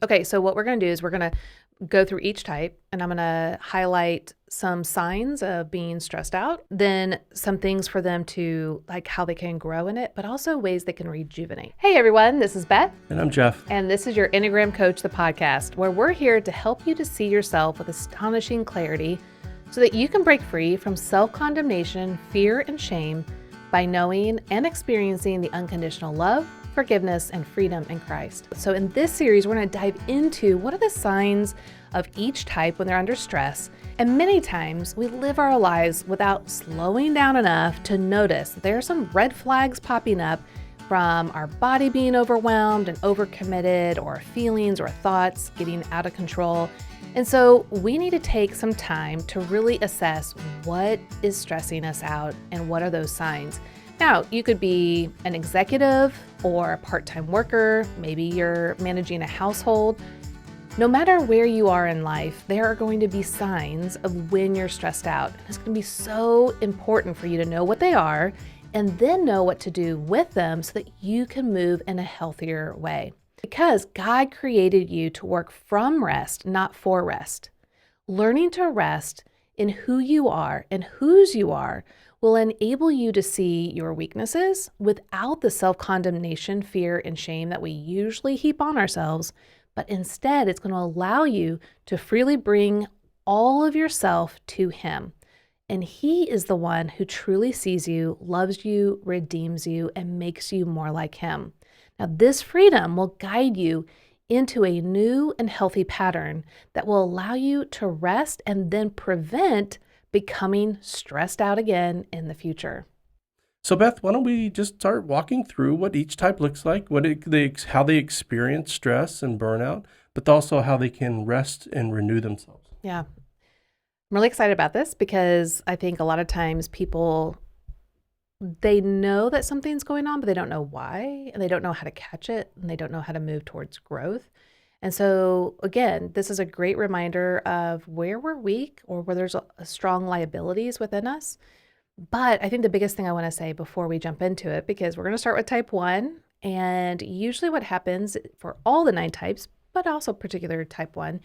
Okay, so what we're going to do is we're going to go through each type, and I'm going to highlight some signs of being stressed out, then some things for them to like how they can grow in it, but also ways they can rejuvenate. Hey everyone, this is Beth. And I'm Jeff. And this is your Enneagram Coach, the podcast, where we're here to help you to see yourself with astonishing clarity so that you can break free from self-condemnation, fear, and shame by knowing and experiencing the unconditional love, forgiveness, and freedom in Christ. So in this series, we're going to dive into what are the signs of each type when they're under stress. And many times we live our lives without slowing down enough to notice that there are some red flags popping up from our body being overwhelmed and overcommitted, or feelings or thoughts getting out of control. And so we need to take some time to really assess what is stressing us out and what are those signs. Now, you could be an executive or a part-time worker. Maybe you're managing a household. No matter where you are in life, there are going to be signs of when you're stressed out. It's going to be so important for you to know what they are and then know what to do with them so that you can move in a healthier way. Because God created you to work from rest, not for rest. Learning to rest in who you are and whose you are will enable you to see your weaknesses without the self-condemnation, fear, and shame that we usually heap on ourselves, but instead it's going to allow you to freely bring all of yourself to Him. And He is the one who truly sees you, loves you, redeems you, and makes you more like Him. Now, this freedom will guide you into a new and healthy pattern that will allow you to rest and then prevent becoming stressed out again in the future. So Beth, why don't we just start walking through what each type looks like, how they experience stress and burnout, but also how they can rest and renew themselves. Yeah. I'm really excited about this because I think a lot of times people, they know that something's going on, but they don't know why, and they don't know how to catch it, and they don't know how to move towards growth. And so, again, this is a great reminder of where we're weak or where there's strong liabilities within us. But I think the biggest thing I want to say before we jump into it, because we're going to start with type 1, and usually what happens for all the 9 types, but also particular type 1,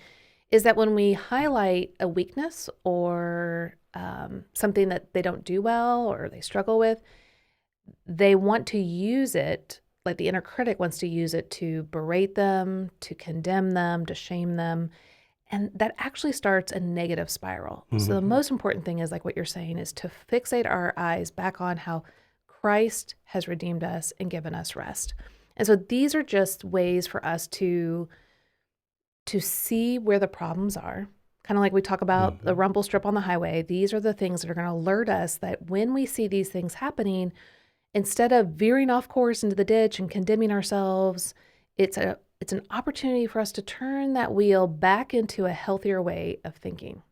is that when we highlight a weakness or something that they don't do well or they struggle with, they want to use it, like the inner critic wants to use it to berate them, to condemn them, to shame them. And that actually starts a negative spiral. Mm-hmm. So the most important thing is, like what you're saying, is to fixate our eyes back on how Christ has redeemed us and given us rest. And so these are just ways for us to see where the problems are. Kind of like we talk about the rumble strip on the highway. These are the things that are going to alert us that when we see these things happening, instead of veering off course into the ditch and condemning ourselves, it's an opportunity for us to turn that wheel back into a healthier way of thinking.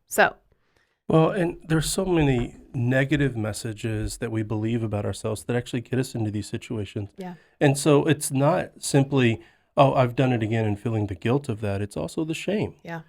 Well, and there's so many negative messages that we believe about ourselves that actually get us into these situations. Yeah. And so it's not simply, oh, I've done it again and feeling the guilt of that. It's also the shame. Yeah.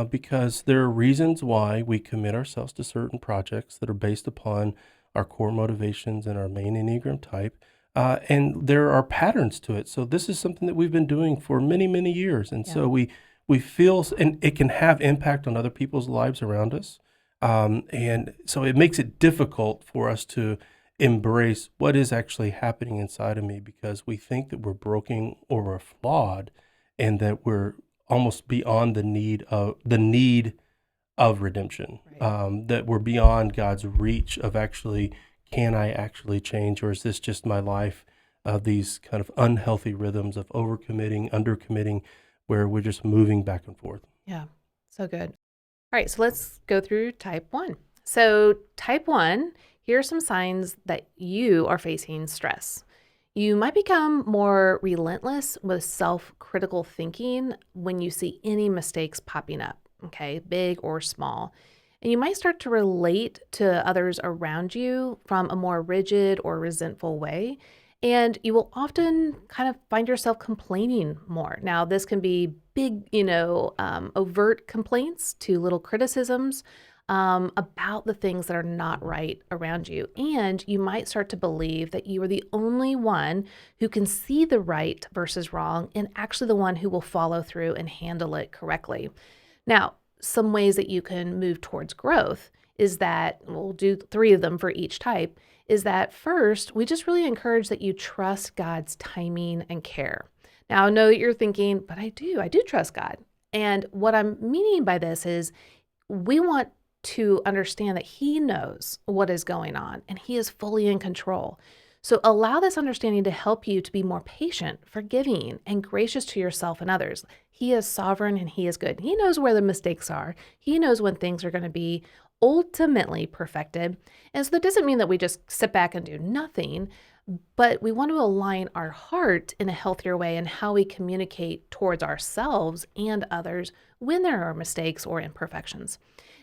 Because there are reasons why we commit ourselves to certain projects that are based upon our core motivations and our main Enneagram type. And there are patterns to it. So this is something that we've been doing for many, many years. And so we feel, and it can have impact on other people's lives around us. And so it makes it difficult for us to embrace what is actually happening inside of me, because we think that we're broken or we're flawed and that we're almost beyond the need of redemption, right. That we're beyond God's reach of actually, can I actually change, or is this just my life of these kind of unhealthy rhythms of overcommitting, undercommitting, where we're just moving back and forth. Yeah, so good. All right, so let's go through type 1. So type 1, here are some signs that you are facing stress. You might become more relentless with self-critical thinking when you see any mistakes popping up, okay, big or small. And you might start to relate to others around you from a more rigid or resentful way. And you will often kind of find yourself complaining more. Now, this can be big, overt complaints to little criticisms. about the things that are not right around you. And you might start to believe that you are the only one who can see the right versus wrong and actually the one who will follow through and handle it correctly. Now, some ways that you can move towards growth is that we'll do 3 of them for each type. Is that first, we just really encourage that you trust God's timing and care. Now, I know that you're thinking, but I do trust God. And what I'm meaning by this is we want to understand that He knows what is going on and He is fully in control. So allow this understanding to help you to be more patient, forgiving, and gracious to yourself and others. He is sovereign and He is good. He knows where the mistakes are. He knows when things are going to be ultimately perfected. And so that doesn't mean that we just sit back and do nothing, but we want to align our heart in a healthier way in how we communicate towards ourselves and others when there are mistakes or imperfections.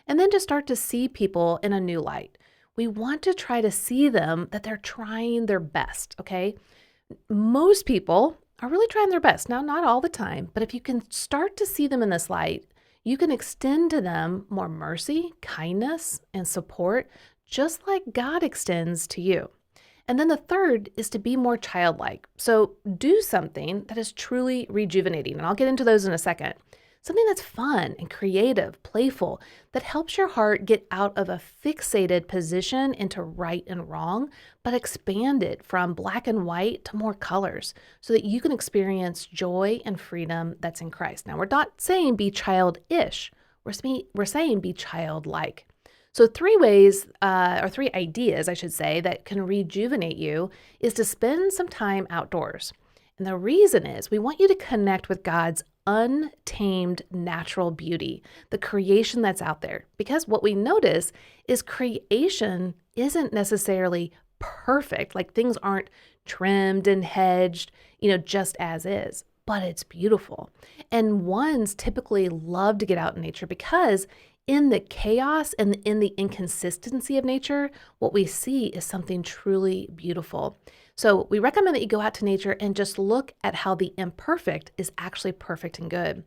And then to start to see people in a new light. We want to try to see them that they're trying their best, okay? Most people are really trying their best. Now, not all the time, but if you can start to see them in this light, you can extend to them more mercy, kindness, and support, just like God extends to you. And then the third is to be more childlike. So do something that is truly rejuvenating. And I'll get into those in a second. Something that's fun and creative, playful, that helps your heart get out of a fixated position into right and wrong, but expand it from black and white to more colors so that you can experience joy and freedom that's in Christ. Now, we're not saying be childish. We're saying be childlike. So 3 ways, or 3 ideas, I should say, that can rejuvenate you is to spend some time outdoors. And the reason is we want you to connect with God's untamed natural beauty, the creation that's out there. Because what we notice is creation isn't necessarily perfect, like things aren't trimmed and hedged, just as is, but it's beautiful. And ones typically love to get out in nature because in the chaos and in the inconsistency of nature, what we see is something truly beautiful. So we recommend that you go out to nature and just look at how the imperfect is actually perfect and good.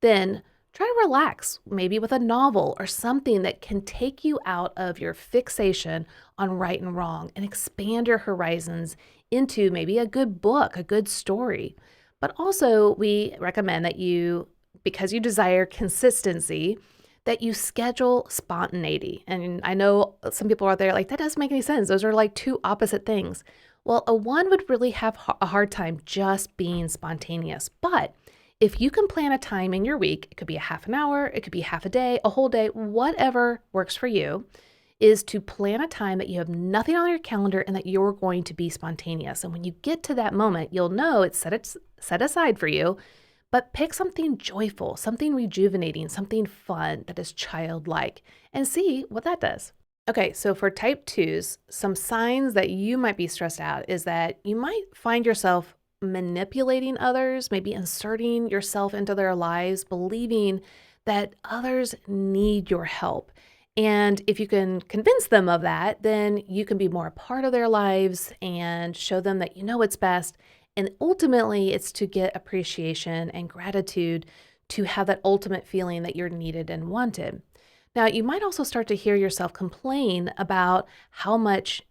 Then try to relax, maybe with a novel or something that can take you out of your fixation on right and wrong and expand your horizons into maybe a good book, a good story. But also we recommend that you, because you desire consistency, that you schedule spontaneity. And I know some people out there like, that doesn't make any sense. Those are like 2 opposite things. Well, a 1 would really have a hard time just being spontaneous. But if you can plan a time in your week, it could be a half an hour, it could be half a day, a whole day, whatever works for you, is to plan a time that you have nothing on your calendar and that you're going to be spontaneous. And when you get to that moment, you'll know it's set aside for you, but pick something joyful, something rejuvenating, something fun that is childlike, and see what that does. Okay, so for type 2s, some signs that you might be stressed out is that you might find yourself manipulating others, maybe inserting yourself into their lives, believing that others need your help. And if you can convince them of that, then you can be more a part of their lives and show them that you know what's best. And ultimately, it's to get appreciation and gratitude to have that ultimate feeling that you're needed and wanted. Now, you might also start to hear yourself complain about how much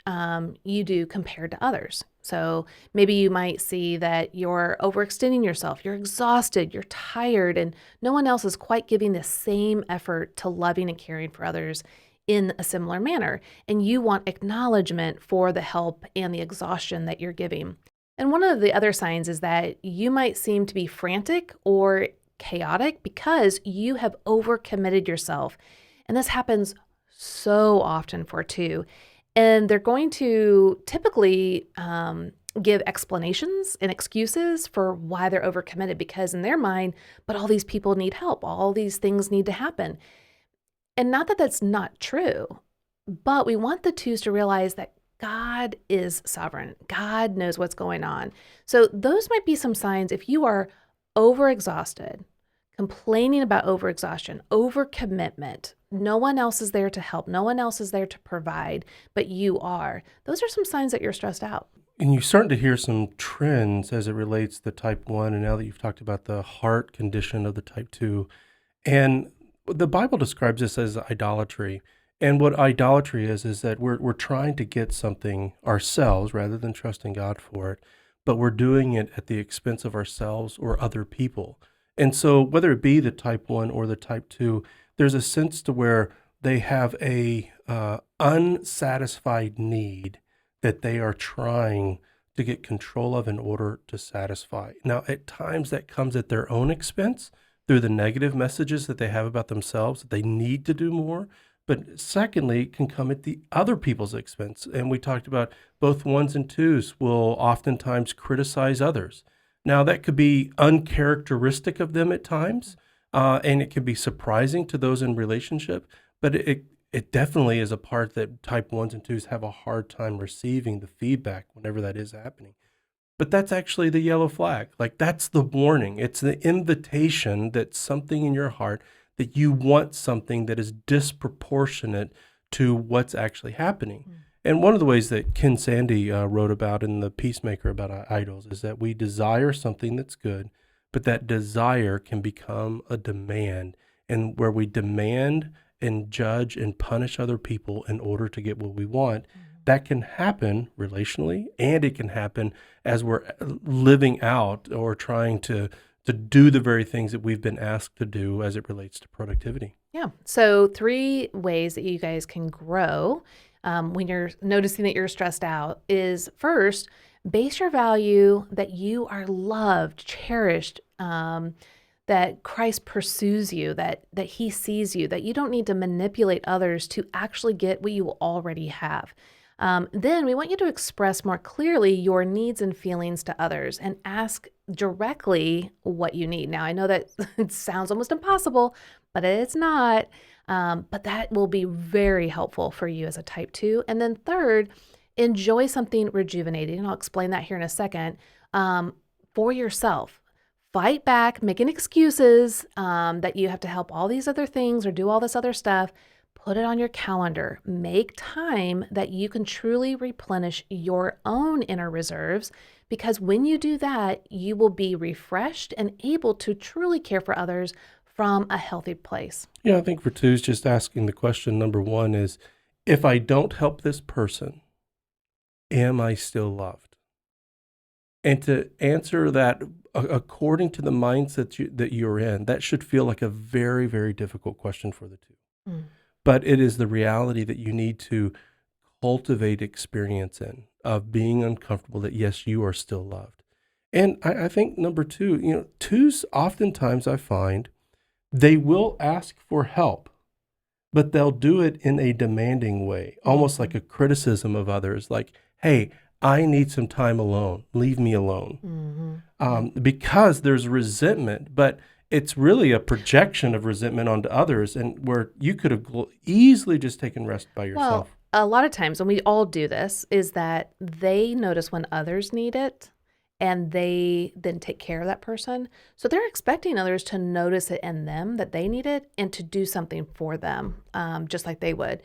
you do compared to others. So maybe you might see that you're overextending yourself, you're exhausted, you're tired, and no one else is quite giving the same effort to loving and caring for others in a similar manner. And you want acknowledgement for the help and the exhaustion that you're giving. And one of the other signs is that you might seem to be frantic or chaotic because you have overcommitted yourself. And this happens so often for 2. And they're going to typically give explanations and excuses for why they're overcommitted because in their mind, but all these people need help. All these things need to happen. And not that that's not true, but we want the 2s to realize that God is sovereign. God knows what's going on. So those might be some signs if you are overexhausted, complaining about overexhaustion, overcommitment. No one else is there to help. No one else is there to provide, but you are. Those are some signs that you're stressed out. And you're starting to hear some trends as it relates to type 1, and now that you've talked about the heart condition of the type 2. And the Bible describes this as idolatry. And what idolatry is that we're trying to get something ourselves rather than trusting God for it, but we're doing it at the expense of ourselves or other people. And so whether it be the type 1 or the type 2, there's a sense to where they have a unsatisfied need that they are trying to get control of in order to satisfy. Now, at times that comes at their own expense through the negative messages that they have about themselves, that they need to do more. But secondly, it can come at the other people's expense. And we talked about both 1s and 2s will oftentimes criticize others. Now, that could be uncharacteristic of them at times, and it can be surprising to those in relationship, but it definitely is a part that type 1s and 2s have a hard time receiving the feedback whenever that is happening. But that's actually the yellow flag. Like, that's the warning. It's the invitation that something in your heart that you want something that is disproportionate to what's actually happening. Mm. And one of the ways that Ken Sande wrote about in The Peacemaker about idols is that we desire something that's good, but that desire can become a demand, and where we demand and judge and punish other people in order to get what we want. Mm-hmm. That can happen relationally, and it can happen as we're living out or trying to do the very things that we've been asked to do as it relates to productivity. Yeah. So 3 ways that you guys can grow when you're noticing that you're stressed out is, first, base your value that you are loved, cherished, that Christ pursues you, that he sees you, that you don't need to manipulate others to actually get what you already have. Then we want you to express more clearly your needs and feelings to others and ask directly what you need. Now, I know that it sounds almost impossible, but it's not. But that will be very helpful for you as a type 2. And then third, enjoy something rejuvenating. And I'll explain that here in a second, for yourself. Fight back, making excuses that you have to help all these other things or do all this other stuff. Put it on your calendar. Make time that you can truly replenish your own inner reserves, because when you do that, you will be refreshed and able to truly care for others from a healthy place. Yeah, I think for 2s, just asking the question, number 1 is, if I don't help this person, am I still loved? And to answer that according to the mindset that you're in, that should feel like a very, very difficult question for the 2. Mm. But it is the reality that you need to cultivate experience in, of being uncomfortable that, yes, you are still loved. And I think number 2, 2s oftentimes I find they will ask for help, but they'll do it in a demanding way, almost like a criticism of others, like, hey, I need some time alone. Leave me alone. Mm-hmm. Because there's resentment, but it's really a projection of resentment onto others, and where you could have easily just taken rest by yourself. Well, a lot of times, and we all do this, is that they notice when others need it, and they then take care of that person. So they're expecting others to notice it in them, that they need it, and to do something for them, just like they would.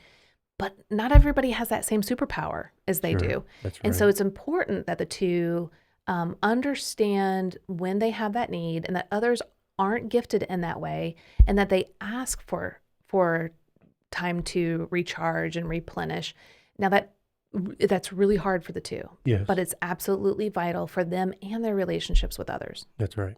But not everybody has that same superpower as they do. That's right. And so it's important that the 2 understand when they have that need, and that others aren't gifted in that way, and that they ask for time to recharge and replenish. Now that's really hard for the 2, yes, but it's absolutely vital for them and their relationships with others. That's right.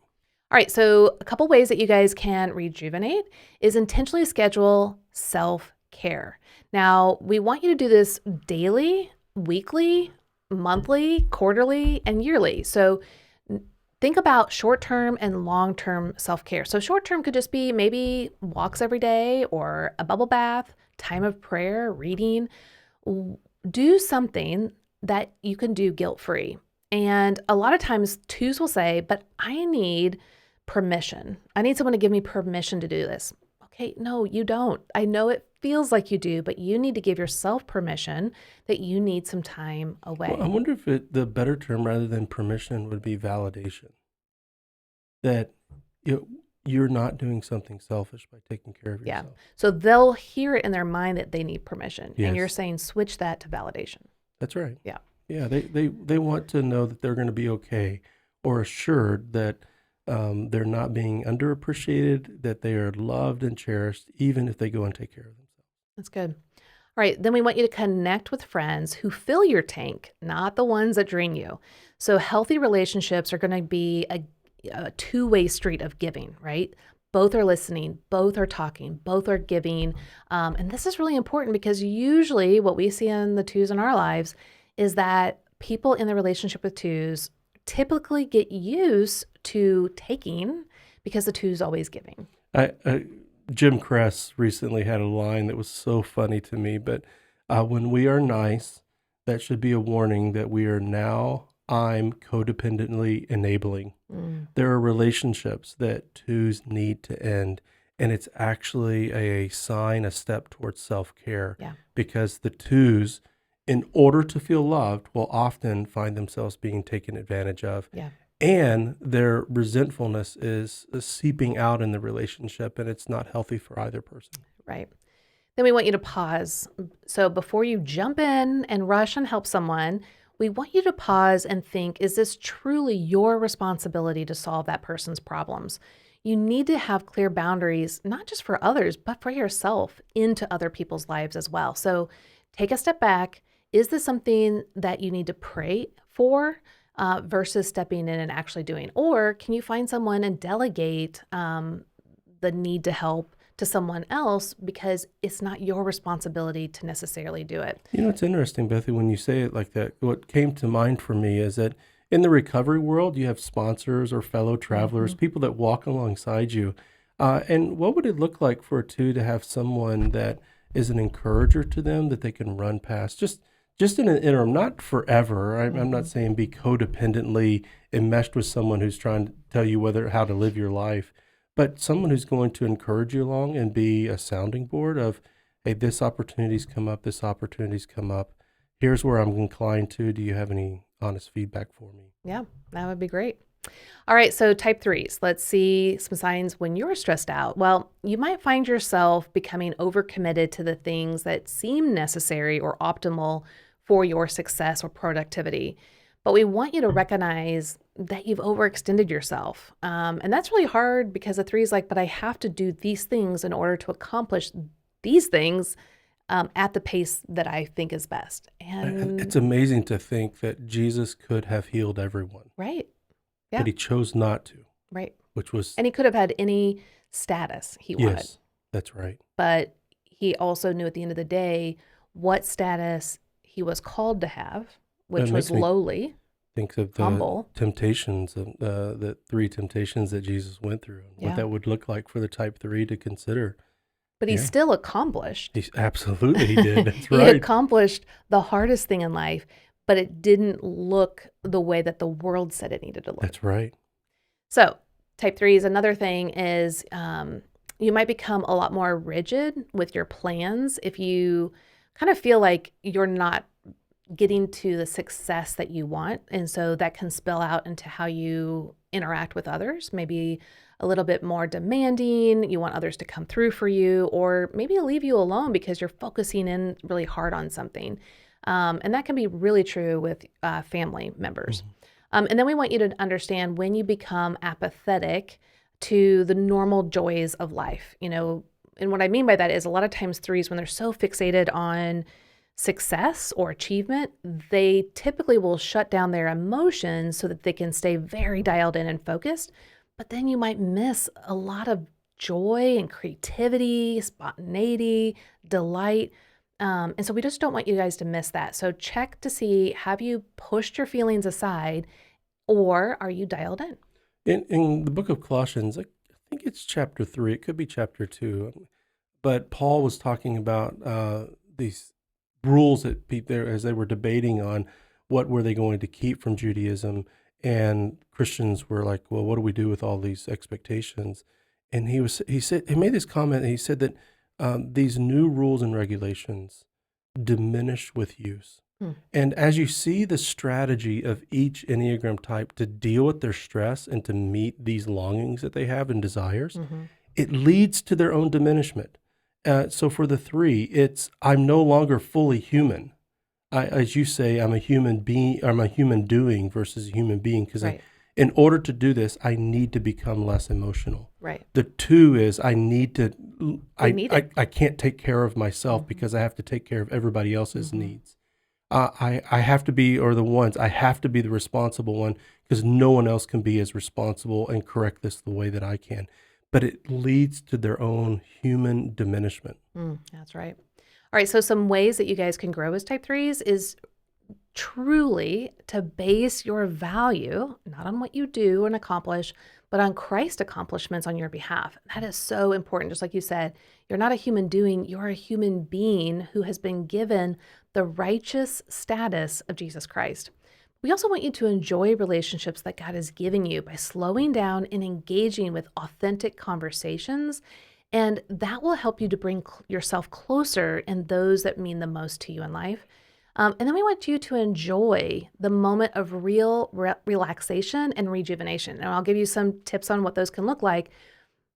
All right, so a couple ways that you guys can rejuvenate is intentionally schedule self-care. Now, we want you to do this daily, weekly, monthly, quarterly, and yearly. So think about short-term and long-term self-care. So short-term could just be maybe walks every day, or a bubble bath, time of prayer, reading. Do something that you can do guilt-free. And a lot of times 2s will say, but I need permission. I need someone to give me permission to do this. Okay, no, you don't. I know it feels like you do, but you need to give yourself permission that you need some time away. Well, I wonder if the better term rather than permission would be validation. That you're not doing something selfish by taking care of yourself. Yeah. So they'll hear it in their mind that they need permission. Yes. And you're saying switch that to validation. That's right. Yeah. Yeah, they want to know that they're going to be okay, or assured that they're not being underappreciated, that they are loved and cherished, even if they go and take care of themselves. That's good. All right, then we want you to connect with friends who fill your tank, not the ones that drain you. So healthy relationships are going to be a two-way street of giving, right? Both are listening, both are talking, both are giving. And this is really important because usually what we see in the twos in our lives is that people in the relationship with twos typically get used to taking because the two's always giving. Jim Kress recently had a line that was so funny to me, but when we are nice, that should be a warning that I'm codependently enabling. There are relationships that twos need to end, and it's actually a step towards self-care. Yeah. Because the twos, in order to feel loved, will often find themselves being taken advantage of. Yeah. And their resentfulness is seeping out in the relationship, and it's not healthy for either person. Right. Then we want you to pause. So before you jump in and rush and help someone, we want you to pause and think, is this truly your responsibility to solve that person's problems? You need to have clear boundaries, not just for others, but for yourself into other people's lives as well. So take a step back. Is this something that you need to pray for? Versus stepping in and actually doing? Or can you find someone and delegate the need to help to someone else because it's not your responsibility to necessarily do it? You know, it's interesting, Bethy, when you say it like that. What came to mind for me is that in the recovery world, you have sponsors or fellow travelers, people that walk alongside you. And what would it look like for a two to have someone that is an encourager to them that they can run past? Just in an interim, not forever. I'm not saying be codependently enmeshed with someone who's trying to tell you how to live your life, but someone who's going to encourage you along and be a sounding board of, hey, this opportunity's come up, this opportunity's come up. Here's where I'm inclined to. Do you have any honest feedback for me? Yeah, that would be great. All right, so type threes. Let's see some signs when you're stressed out. Well, you might find yourself becoming overcommitted to the things that seem necessary or optimal for your success or productivity. But we want you to recognize that you've overextended yourself. And that's really hard because the three is like, but I have to do these things in order to accomplish these things at the pace that I think is best. And it's amazing to think that Jesus could have healed everyone. Right. Yeah. But he chose not to. Right. Which was... And he could have had any status he wanted. Yes, that's right. But he also knew at the end of the day what status he was called to have, which was lowly, think of the humble. temptations, the three temptations that Jesus went through, and what that would look like for the type three to consider. But he still accomplished. Absolutely, he did. That's He right. accomplished the hardest thing in life, but it didn't look the way that the world said it needed to look. That's right. So type threes, another thing is you might become a lot more rigid with your plans if you kind of feel like you're not getting to the success that you want. And so that can spill out into how you interact with others, maybe a little bit more demanding. You want others to come through for you, or maybe leave you alone because you're focusing in really hard on something. And that can be really true with family members. And then we want you to understand when you become apathetic to the normal joys of life, and what I mean by that is a lot of times threes, when they're so fixated on success or achievement, they typically will shut down their emotions so that they can stay very dialed in and focused. But then you might miss a lot of joy and creativity, spontaneity, delight. And so we just don't want you guys to miss that. So check to see, have you pushed your feelings aside or are you dialed in? In the book of Colossians, I think it's chapter 3, it could be chapter 2, but Paul was talking about these rules that as they were debating on what were they going to keep from Judaism, and Christians were like, well, what do we do with all these expectations? And he made this comment, and he said that these new rules and regulations diminish with use. And as you see the strategy of each Enneagram type to deal with their stress and to meet these longings that they have and desires, it leads to their own diminishment. So for the 3, it's, I'm no longer fully human. As you say, I'm a human being, I'm a human doing versus a human being, because in order to do this, I need to become less emotional. Right. The 2 is I need to, We need it. I can't take care of myself Mhm. because I have to take care of everybody else's needs. I have to be, or the ones, I have to be the responsible one because no one else can be as responsible and correct this the way that I can. But it leads to their own human diminishment. That's right. All right. So some ways that you guys can grow as type 3s is truly to base your value, not on what you do and accomplish, but on Christ's accomplishments on your behalf. That is so important. Just like you said, you're not a human doing, you're a human being who has been given the righteous status of Jesus Christ. We also want you to enjoy relationships that God has given you by slowing down and engaging with authentic conversations. And that will help you to bring yourself closer in those that mean the most to you in life. And then we want you to enjoy the moment of real relaxation and rejuvenation. And I'll give you some tips on what those can look like.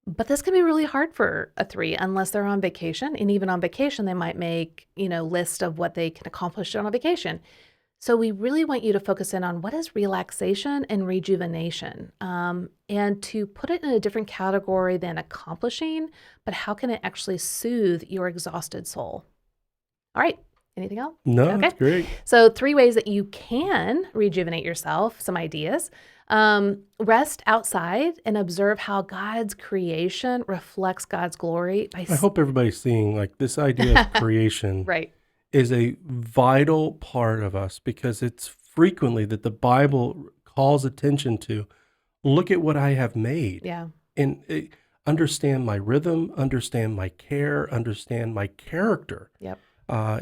But this can be really hard for a 3 unless they're on vacation. And even on vacation, they might make, list of what they can accomplish on a vacation. So we really want you to focus in on what is relaxation and rejuvenation, and to put it in a different category than accomplishing, but how can it actually soothe your exhausted soul? All right. Anything else? No, Okay. that's great. So 3 ways that you can rejuvenate yourself, some ideas. Rest outside and observe how God's creation reflects God's glory. I hope everybody's seeing like this idea of creation Right. is a vital part of us because it's frequently that the Bible calls attention to. Look at what I have made. Yeah. And understand my rhythm, understand my care, understand my character. Yep.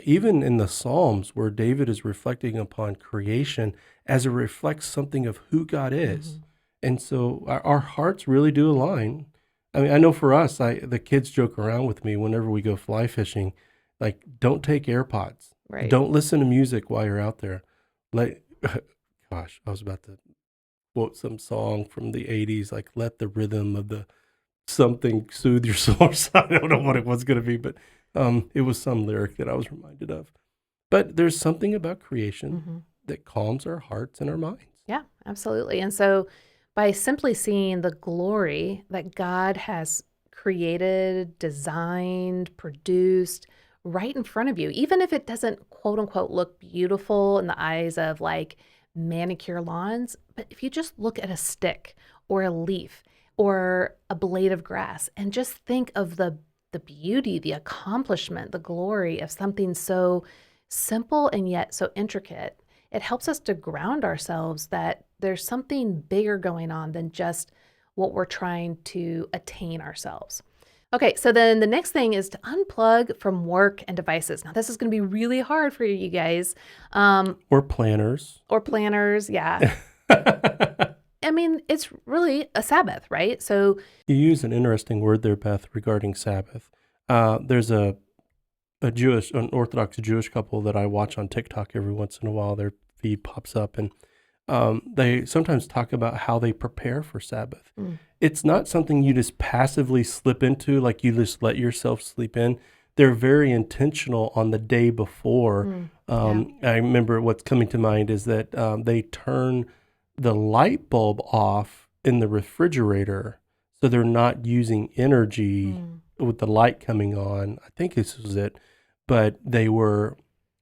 Even in the Psalms where David is reflecting upon creation as it reflects something of who God is. And so our hearts really do align. I mean, I know for us, the kids joke around with me whenever we go fly fishing, like, don't take AirPods. Right. Don't listen to music while you're out there. Like, gosh, I was about to quote some song from the 80s, like, let the rhythm of the something soothe your soul. I don't know what it was going to be, but it was some lyric that I was reminded of. But there's something about creation that calms our hearts and our minds. Yeah, absolutely. And so by simply seeing the glory that God has created, designed, produced right in front of you, even if it doesn't quote unquote look beautiful in the eyes of like manicure lawns, but if you just look at a stick or a leaf or a blade of grass and just think of the beauty, the accomplishment, the glory of something so simple and yet so intricate, it helps us to ground ourselves that there's something bigger going on than just what we're trying to attain ourselves. Okay, so then the next thing is to unplug from work and devices. Now, this is going to be really hard for you guys. Or planners. Or planners, yeah. I mean, it's really a Sabbath, right? So you use an interesting word there, Beth, regarding Sabbath. There's an Orthodox Jewish couple that I watch on TikTok every once in a while. Their feed pops up, and they sometimes talk about how they prepare for Sabbath. It's not something you just passively slip into, like you just let yourself sleep in. They're very intentional on the day before. I remember what's coming to mind is that they turn the light bulb off in the refrigerator so they're not using energy with the light coming on. I think this was it. But they were,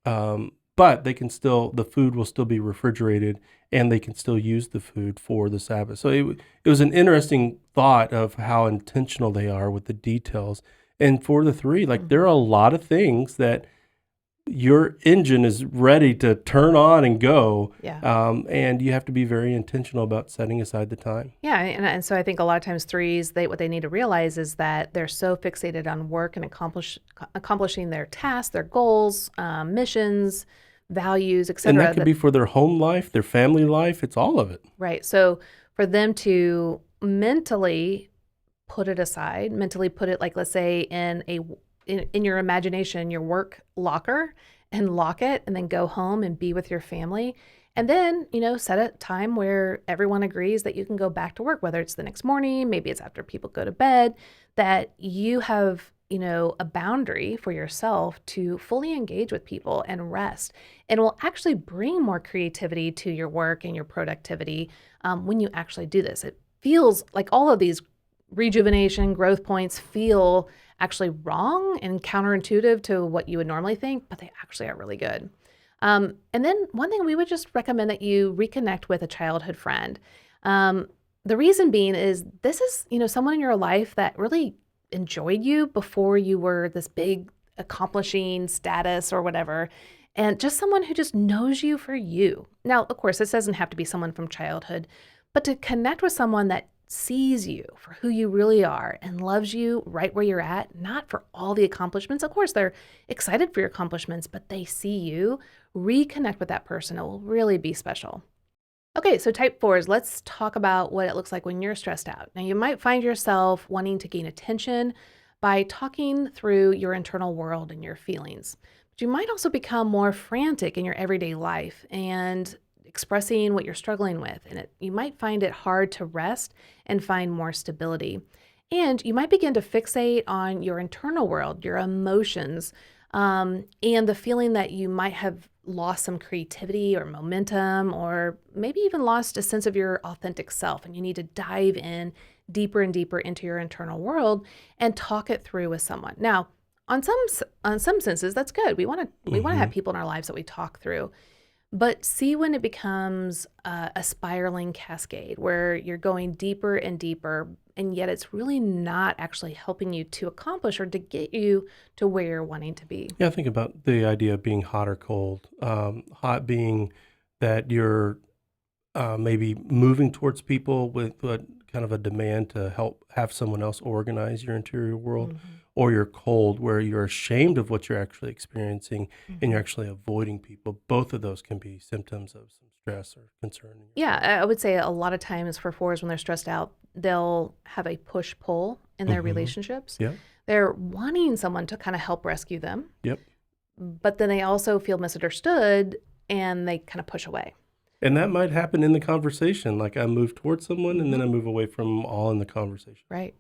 but they can still, the food will still be refrigerated and they can still use the food for the Sabbath. So it was an interesting thought of how intentional they are with the details. And for the 3, like there are a lot of things that your engine is ready to turn on and go. Yeah. And you have to be very intentional about setting aside the time. Yeah. And so I think a lot of times 3s, what they need to realize is that they're so fixated on work and accomplishing their tasks, their goals, missions, values, etc. And that could be for their home life, their family life. It's all of it. Right. So for them to mentally put it aside, mentally put it, like, let's say in your imagination, your work locker, and lock it, and then go home and be with your family. And then, set a time where everyone agrees that you can go back to work, whether it's the next morning, maybe it's after people go to bed, that you have a boundary for yourself to fully engage with people and rest. And it will actually bring more creativity to your work and your productivity when you actually do this. It feels like all of these rejuvenation growth points feel actually wrong and counterintuitive to what you would normally think, but they actually are really good. And then one thing we would just recommend that you reconnect with a childhood friend. The reason being is this is, someone in your life that really enjoyed you before you were this big accomplishing status or whatever, and just someone who just knows you for you. Now, of course, this doesn't have to be someone from childhood, but to connect with someone that sees you for who you really are and loves you right where you're at, not for all the accomplishments. Of course, they're excited for your accomplishments, but they see you. Reconnect with that person. It will really be special. Okay, so type 4s, let's talk about what it looks like when you're stressed out. Now, you might find yourself wanting to gain attention by talking through your internal world and your feelings. But you might also become more frantic in your everyday life and expressing what you're struggling with. And you might find it hard to rest and find more stability. And you might begin to fixate on your internal world, your emotions, and the feeling that you might have lost some creativity or momentum, or maybe even lost a sense of your authentic self. And you need to dive in deeper and deeper into your internal world and talk it through with someone. Now, on some senses, that's good. We want to have people in our lives that we talk through. But see when it becomes a spiraling cascade where you're going deeper and deeper, and yet it's really not actually helping you to accomplish or to get you to where you're wanting to be. Yeah, think about the idea of being hot or cold. Hot being that you're maybe moving towards people with kind of a demand to help have someone else organize your interior world, or you're cold where you're ashamed of what you're actually experiencing and you're actually avoiding people. Both of those can be symptoms of some stress or concern. Yeah, I would say a lot of times for 4s when they're stressed out, they'll have a push-pull in their relationships. Yep. They're wanting someone to kind of help rescue them. Yep. But then they also feel misunderstood and they kind of push away. And that might happen in the conversation. Like I move towards someone and then I move away from them all in the conversation. Right.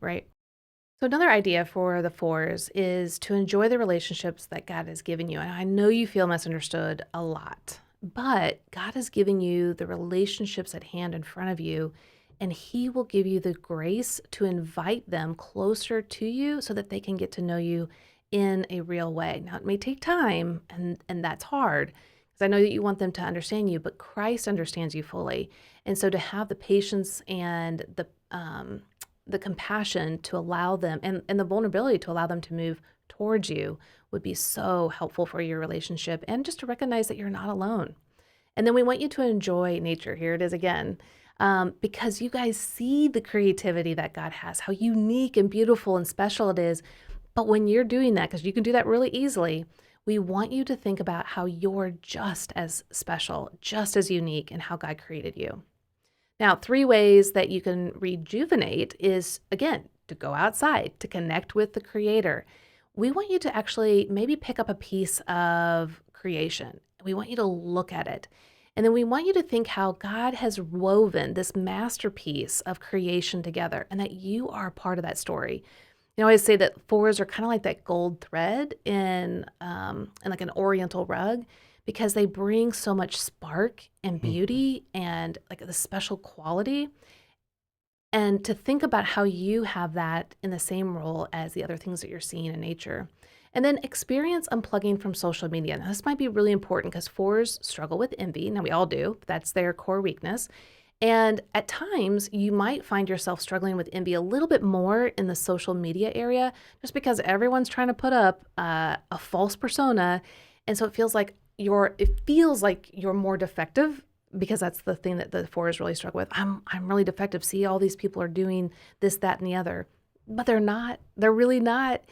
So another idea for the 4s is to enjoy the relationships that God has given you. And I know you feel misunderstood a lot, but God has given you the relationships at hand in front of you, and He will give you the grace to invite them closer to you so that they can get to know you in a real way. Now, it may take time, and that's hard because I know that you want them to understand you, but Christ understands you fully. And so to have the patience and the compassion to allow them and the vulnerability to allow them to move towards you would be so helpful for your relationship, and just to recognize that you're not alone. And then we want you to enjoy nature. Here it is again, because you guys see the creativity that God has, how unique and beautiful and special it is. But when you're doing that, because you can do that really easily, we want you to think about how you're just as special, just as unique, and how God created you. Now, 3 ways that you can rejuvenate is, again, to go outside, to connect with the Creator. We want you to actually maybe pick up a piece of creation. We want you to look at it. And then we want you to think how God has woven this masterpiece of creation together and that you are a part of that story. I always say that 4s are kind of like that gold thread in like an oriental rug, because they bring so much spark and beauty and like the special quality. And to think about how you have that in the same role as the other things that you're seeing in nature. And then experience unplugging from social media. Now, this might be really important because 4s struggle with envy. Now, we all do. That's their core weakness. And at times, you might find yourself struggling with envy a little bit more in the social media area, just because everyone's trying to put up a false persona. And so it feels like you're more defective, because that's the thing that the 4s really struggle with. I'm really defective. See, all these people are doing this, that, and the other. But they're not. They're really not.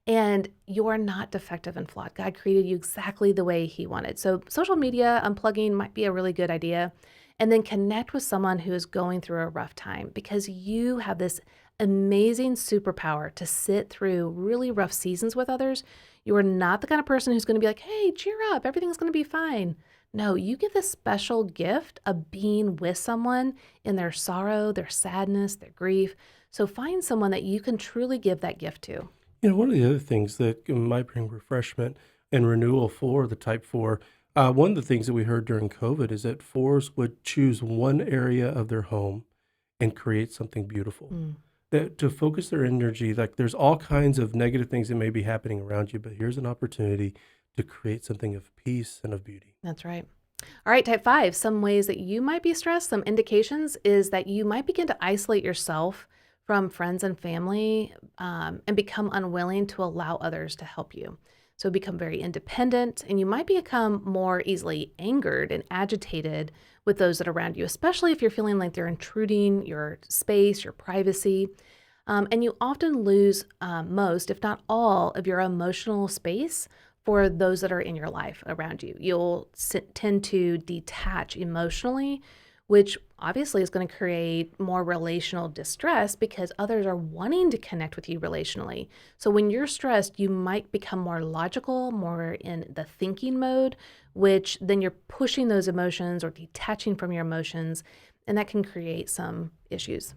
And you're not defective and flawed. God created you exactly the way He wanted. So social media unplugging might be a really good idea. And then connect with someone who is going through a rough time, because you have this amazing superpower to sit through really rough seasons with others. You are not the kind of person who's going to be like, hey, cheer up, everything's going to be fine. No, you get the special gift of being with someone in their sorrow, their sadness, their grief. So find someone that you can truly give that gift to. One of the other things that might bring refreshment and renewal for the type 4, one of the things that we heard during COVID is that 4s would choose one area of their home and create something beautiful. Mm, That to focus their energy, like there's all kinds of negative things that may be happening around you, but here's an opportunity to create something of peace and of beauty. that's right. All right, type 5, some ways that you might be stressed, some indications is that you might begin to isolate yourself from friends and family and become unwilling to allow others to help you. So become very independent, and you might become more easily angered and agitated with those that are around you, especially if you're feeling like they're intruding your space, your privacy. And you often lose most, if not all, of your emotional space for those that are in your life around you. You'll tend to detach emotionally, which obviously is going to create more relational distress because others are wanting to connect with you relationally. So when you're stressed, you might become more logical, more in the thinking mode, which then you're pushing those emotions or detaching from your emotions, and that can create some issues.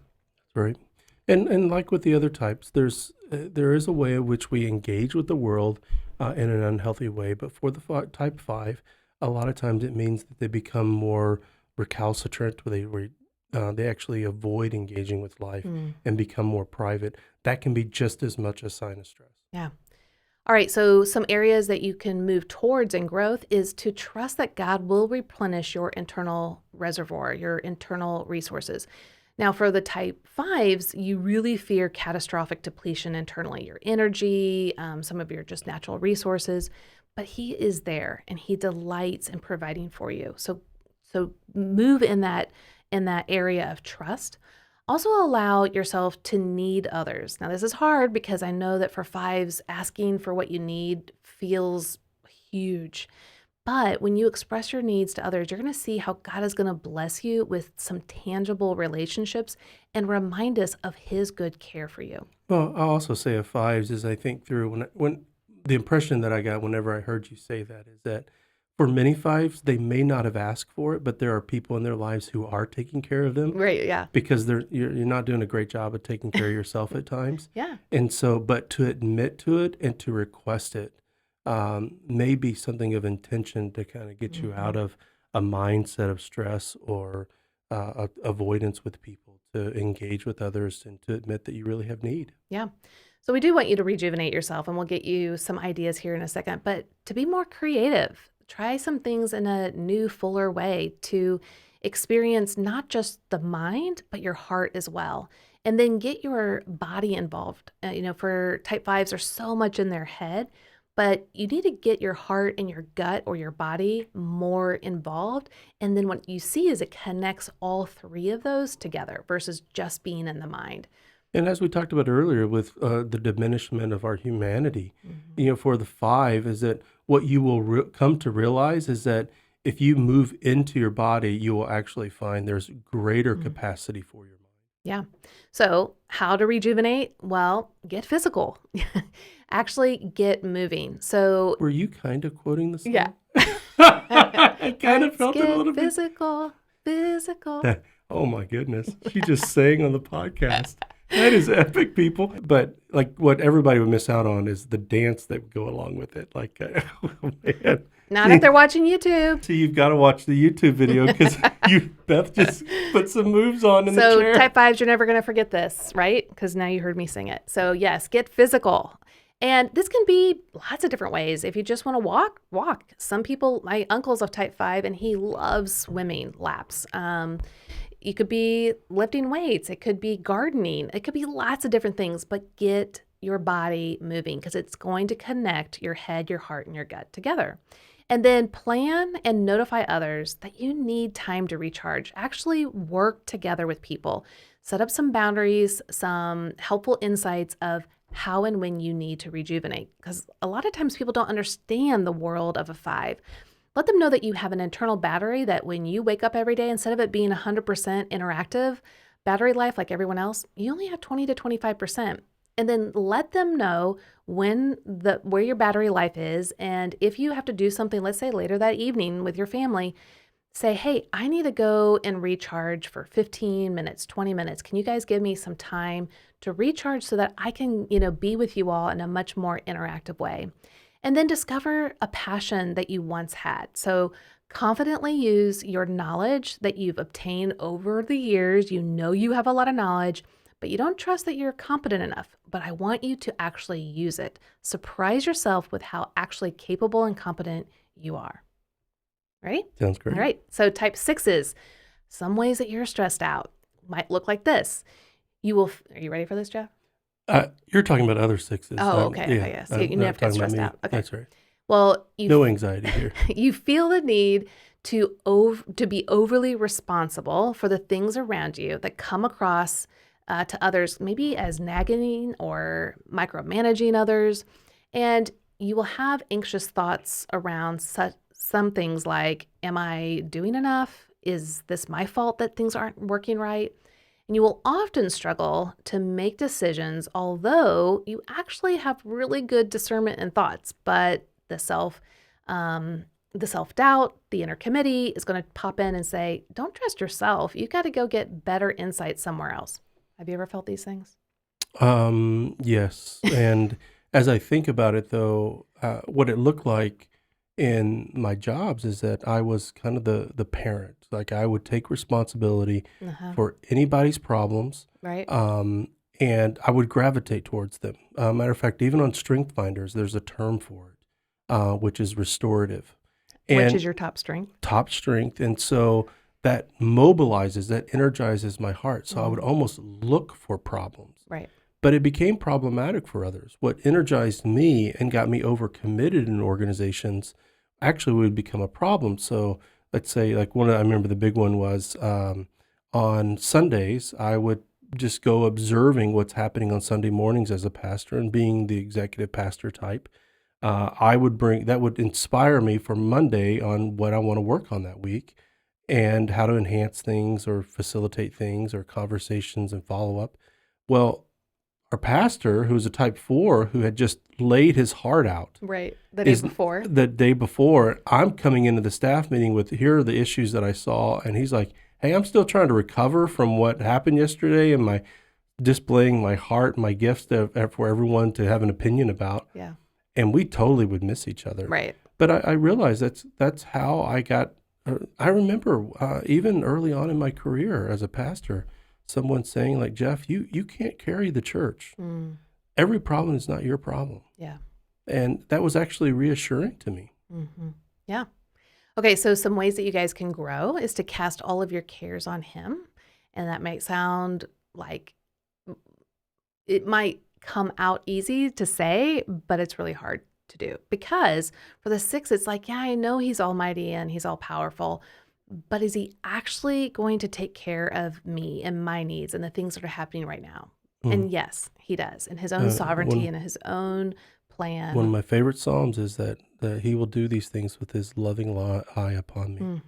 Right. And like with the other types, there is a way in which we engage with the world in an unhealthy way. But for the type 5, a lot of times it means that they become more recalcitrant, where they actually avoid engaging with life and become more private. That can be just as much a sign of stress. Yeah. All right, so some areas that you can move towards in growth is to trust that God will replenish your internal reservoir, your internal resources. Now, for the type 5s, you really fear catastrophic depletion internally, your energy, some of your just natural resources, but He is there and He delights in providing for you. So move in that area of trust. Also allow yourself to need others. Now, this is hard because I know that for 5s, asking for what you need feels huge. But when you express your needs to others, you're going to see how God is going to bless you with some tangible relationships and remind us of His good care for you. Well, I'll also say of 5s is I think through when the impression that I got whenever I heard you say that is that for many 5s, they may not have asked for it, but there are people in their lives who are taking care of them. Right, yeah. Because you're not doing a great job of taking care of yourself at times. Yeah. And so, but to admit to it and to request it may be something of intention to kind of get you out of a mindset of stress or avoidance with people, to engage with others and to admit that you really have need. Yeah. So we do want you to rejuvenate yourself, and we'll get you some ideas here in a second, but to be more creative, try some things in a new, fuller way to experience not just the mind, but your heart as well. And then get your body involved. For type 5s, there's so much in their head, but you need to get your heart and your gut or your body more involved. And then what you see is it connects all three of those together versus just being in the mind. And as we talked about earlier with the diminishment of our humanity, for the 5 is that what you will come to realize is that if you move into your body, you will actually find there's greater capacity for your mind. Yeah. So how to rejuvenate? Well, get physical. Actually get moving. So Were you kind of quoting the song? yeah. I kind of felt it a little bit. Physical. Oh my goodness. She just sang on the podcast. That is epic, people. But like what everybody would miss out on is the dance that would go along with it. Like, oh, man. Not if they're watching YouTube. So you've got to watch the YouTube video because Beth just put some moves on in the chair. So type 5s, you're never going to forget this, right? Because now you heard me sing it. So yes, get physical. And this can be lots of different ways. If you just want to walk. Some people, my uncle's of type 5 and he loves swimming laps. You could be lifting weights. It could be gardening. It could be lots of different things, but get your body moving because it's going to connect your head, your heart, and your gut together. And then plan and notify others that you need time to recharge. Actually work together with people. Set up some boundaries, some helpful insights of how and when you need to rejuvenate. Because a lot of times people don't understand the world of a 5. Let them know that you have an internal battery that when you wake up every day, instead of it being 100% interactive battery life like everyone else, you only have 20 to 25%. And then let them know where your battery life is. And if you have to do something, let's say later that evening with your family, say, hey, I need to go and recharge for 15 minutes, 20 minutes. Can you guys give me some time to recharge so that I can, be with you all in a much more interactive way? And then discover a passion that you once had. So confidently use your knowledge that you've obtained over the years. You have a lot of knowledge, but you don't trust that you're competent enough. But I want you to actually use it. Surprise yourself with how actually capable and competent you are. Right? Sounds great. All right. So type 6s, some ways that you're stressed out might look like this. Are you ready for this, Jeff? You're talking about other 6s. Oh, okay. Yeah, Yes. You never get stressed out. Okay. That's right. Well, No anxiety here. you feel the need to be overly responsible for the things around you that come across to others, maybe as nagging or micromanaging others. And you will have anxious thoughts around some things like, am I doing enough? Is this my fault that things aren't working right? And you will often struggle to make decisions, although you actually have really good discernment and thoughts, but the self-doubt, the inner committee is going to pop in and say, don't trust yourself. You got to go get better insight somewhere else. Have you ever felt these things? Yes. And as I think about it, though, what it looked like in my jobs is that I was kind of the parent. Like I would take responsibility for anybody's problems, Right. and I would gravitate towards them. Matter of fact, even on Strength Finders, there's a term for it, which is restorative. Which is your top strength? Top strength. And so that mobilizes, that energizes my heart. So I would almost look for problems. Right. But it became problematic for others. What energized me and got me overcommitted in organizations actually would become a problem. So let's say, like I remember the big one was on Sundays, I would just go observing what's happening on Sunday mornings as a pastor, and being the executive pastor type. That would inspire me for Monday on what I want to work on that week and how to enhance things or facilitate things or conversations and follow up. Well, our pastor, who was a type 4, who had just laid his heart out. Right. The day before, I'm coming into the staff meeting with, here are the issues that I saw. And he's like, hey, I'm still trying to recover from what happened yesterday and my displaying my heart, my gifts for everyone to have an opinion about. Yeah. And we totally would miss each other. Right. But I realized that's how I got, I remember even early on in my career as a pastor, someone saying like, Jeff, you can't carry the church. Every problem is not your problem. Yeah. And that was actually reassuring to me. Mm-hmm. Yeah. Okay. So some ways that you guys can grow is to cast all of your cares on him. And that might sound like it might come out easy to say, but it's really hard to do, because for the 6, it's like, yeah, I know he's almighty and he's all powerful, but is he actually going to take care of me and my needs and the things that are happening right now? And yes, he does, in his own sovereignty and his own plan. One of my favorite Psalms is that he will do these things with his loving eye upon me,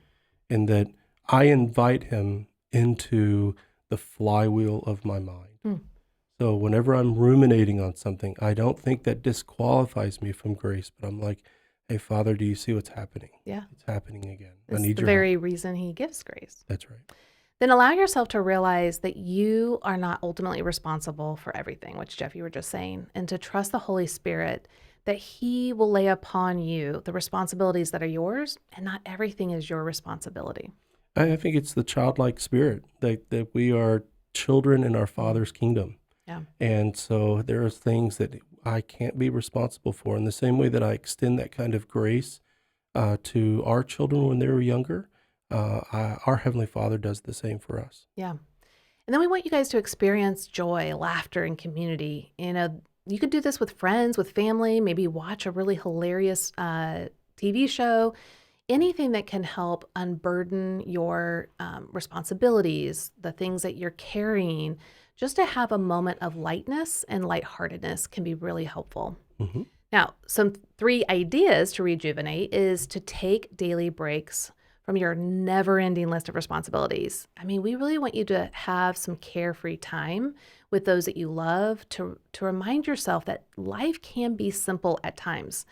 and that I invite him into the flywheel of my mind. So whenever I'm ruminating on something, I don't think that disqualifies me from grace, but I'm like, hey, Father, do you see what's happening? Yeah. It's happening again. It's I need the your very help. reason he gives grace. That's right. Then allow yourself to realize that you are not ultimately responsible for everything, which, Jeff, you were just saying, and to trust the Holy Spirit that he will lay upon you the responsibilities that are yours, and not everything is your responsibility. I think it's the childlike spirit that we are children in our Father's kingdom. Yeah. And so there are things that I can't be responsible for. In the same way that I extend that kind of grace to our children when they were younger, our Heavenly Father does the same for us. Yeah. And then we want you guys to experience joy, laughter, and community. You could do this with friends, with family, maybe watch a really hilarious TV show, anything that can help unburden your responsibilities, the things that you're carrying. Just to have a moment of lightness and lightheartedness can be really helpful. Mm-hmm. Now, some 3 ideas to rejuvenate is to take daily breaks from your never-ending list of responsibilities. I mean, we really want you to have some carefree time with those that you love to remind yourself that life can be simple at times.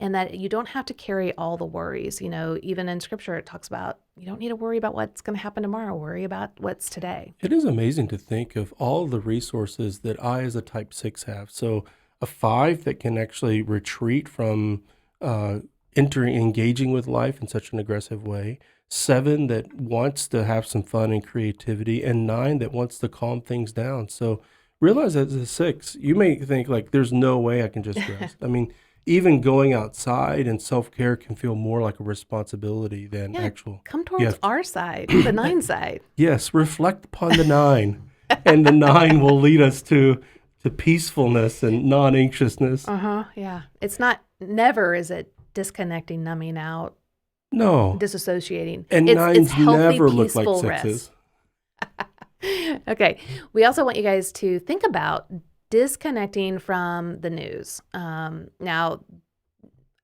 and that you don't have to carry all the worries. Even in scripture, it talks about you don't need to worry about what's going to happen tomorrow. Worry about what's today. It is amazing to think of all the resources that I as a type 6 have. So a 5 that can actually retreat from engaging with life in such an aggressive way, 7 that wants to have some fun and creativity, and 9 that wants to calm things down. So realize as a 6, you may think like there's no way I can just rest. I mean, even going outside and self-care can feel more like a responsibility than actual. Come towards our side, the 9 side. Yes, reflect upon the 9, and the 9 will lead us to peacefulness and non-anxiousness. Yeah. It's never is it disconnecting, numbing out, No. disassociating. And it's 9s healthy, never look like peaceful 6s. rest. Okay. We also want you guys to think about disconnecting from the news. Now,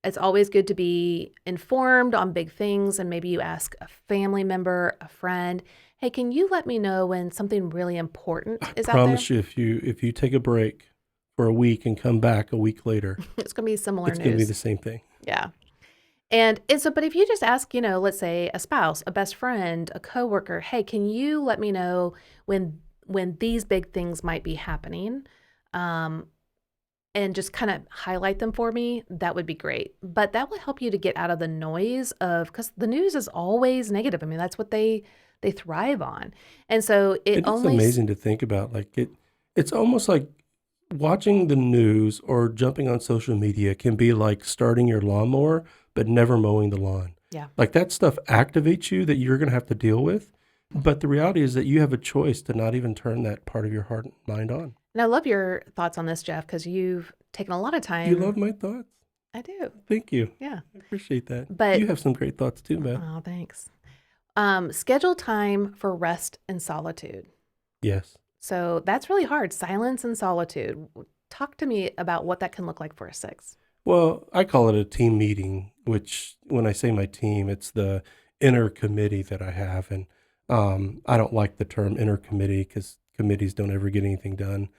it's always good to be informed on big things, and maybe you ask a family member, a friend, hey, can you let me know when something really important is out there? I promise you, if you take a break for a week and come back a week later, it's going to be similar it's news. going to be the same thing. Yeah. But if you just ask, let's say a spouse, a best friend, a coworker, hey, can you let me know when these big things might be happening? And just kind of highlight them for me, that would be great. But that will help you to get out of the noise because the news is always negative. I mean, that's what they thrive on. And so It's amazing to think about. Like it's almost like watching the news or jumping on social media can be like starting your lawnmower, but never mowing the lawn. Yeah. Like that stuff activates you that you're going to have to deal with. But the reality is that you have a choice to not even turn that part of your heart and mind on. And I love your thoughts on this, Jeff, because you've taken a lot of time. You love my thoughts? I do. Thank you. Yeah. I appreciate that. But you have some great thoughts too, Beth. Oh, thanks. Schedule time for rest and solitude. Yes. So that's really hard. Silence and solitude. Talk to me about what that can look like for a 6. Well, I call it a team meeting, which when I say my team, it's the inner committee that I have. And I don't like the term inner committee because committees don't ever get anything done.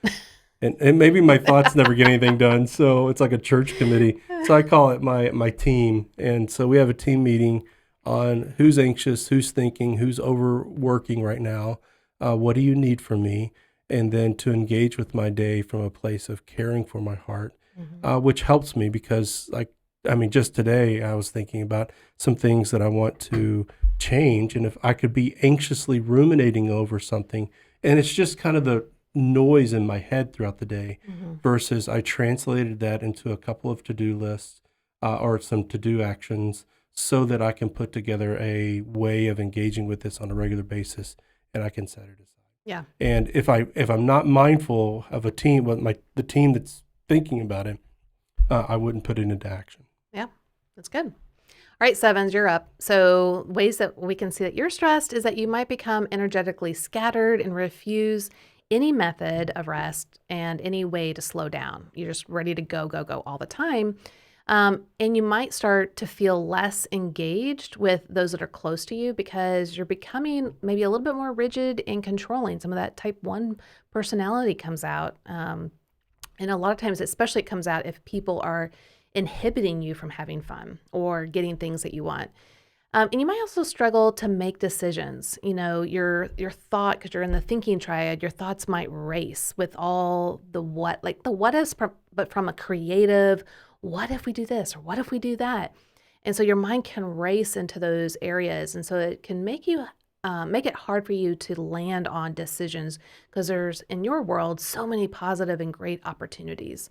And maybe my thoughts never get anything done. So it's like a church committee. So I call it my team. And so we have a team meeting on who's anxious, who's thinking, who's overworking right now. What do you need from me? And then to engage with my day from a place of caring for my heart, which helps me because just today I was thinking about some things that I want to change. And if I could be anxiously ruminating over something, and it's just kind of the noise in my head throughout the day versus I translated that into a couple of to-do lists or some to-do actions so that I can put together a way of engaging with this on a regular basis, and I can set it aside. Yeah. And if I'm not mindful of a team, the team that's thinking about it, I wouldn't put it into action. Yeah, that's good. All right, 7s, you're up. So ways that we can see that you're stressed is that you might become energetically scattered and refuse any method of rest and any way to slow down. You're just ready to go all the time. And you might start to feel less engaged with those that are close to you because you're becoming maybe a little bit more rigid and controlling. Some of that type 1 personality comes out. And a lot of times, especially it comes out if people are inhibiting you from having fun or getting things that you want. And you might also struggle to make decisions. Your thought, because you're in the thinking triad, your thoughts might race with all the what ifs, but from a creative, what if we do this or what if we do that? And so your mind can race into those areas. And so it can make it hard for you to land on decisions because there's, in your world, so many positive and great opportunities.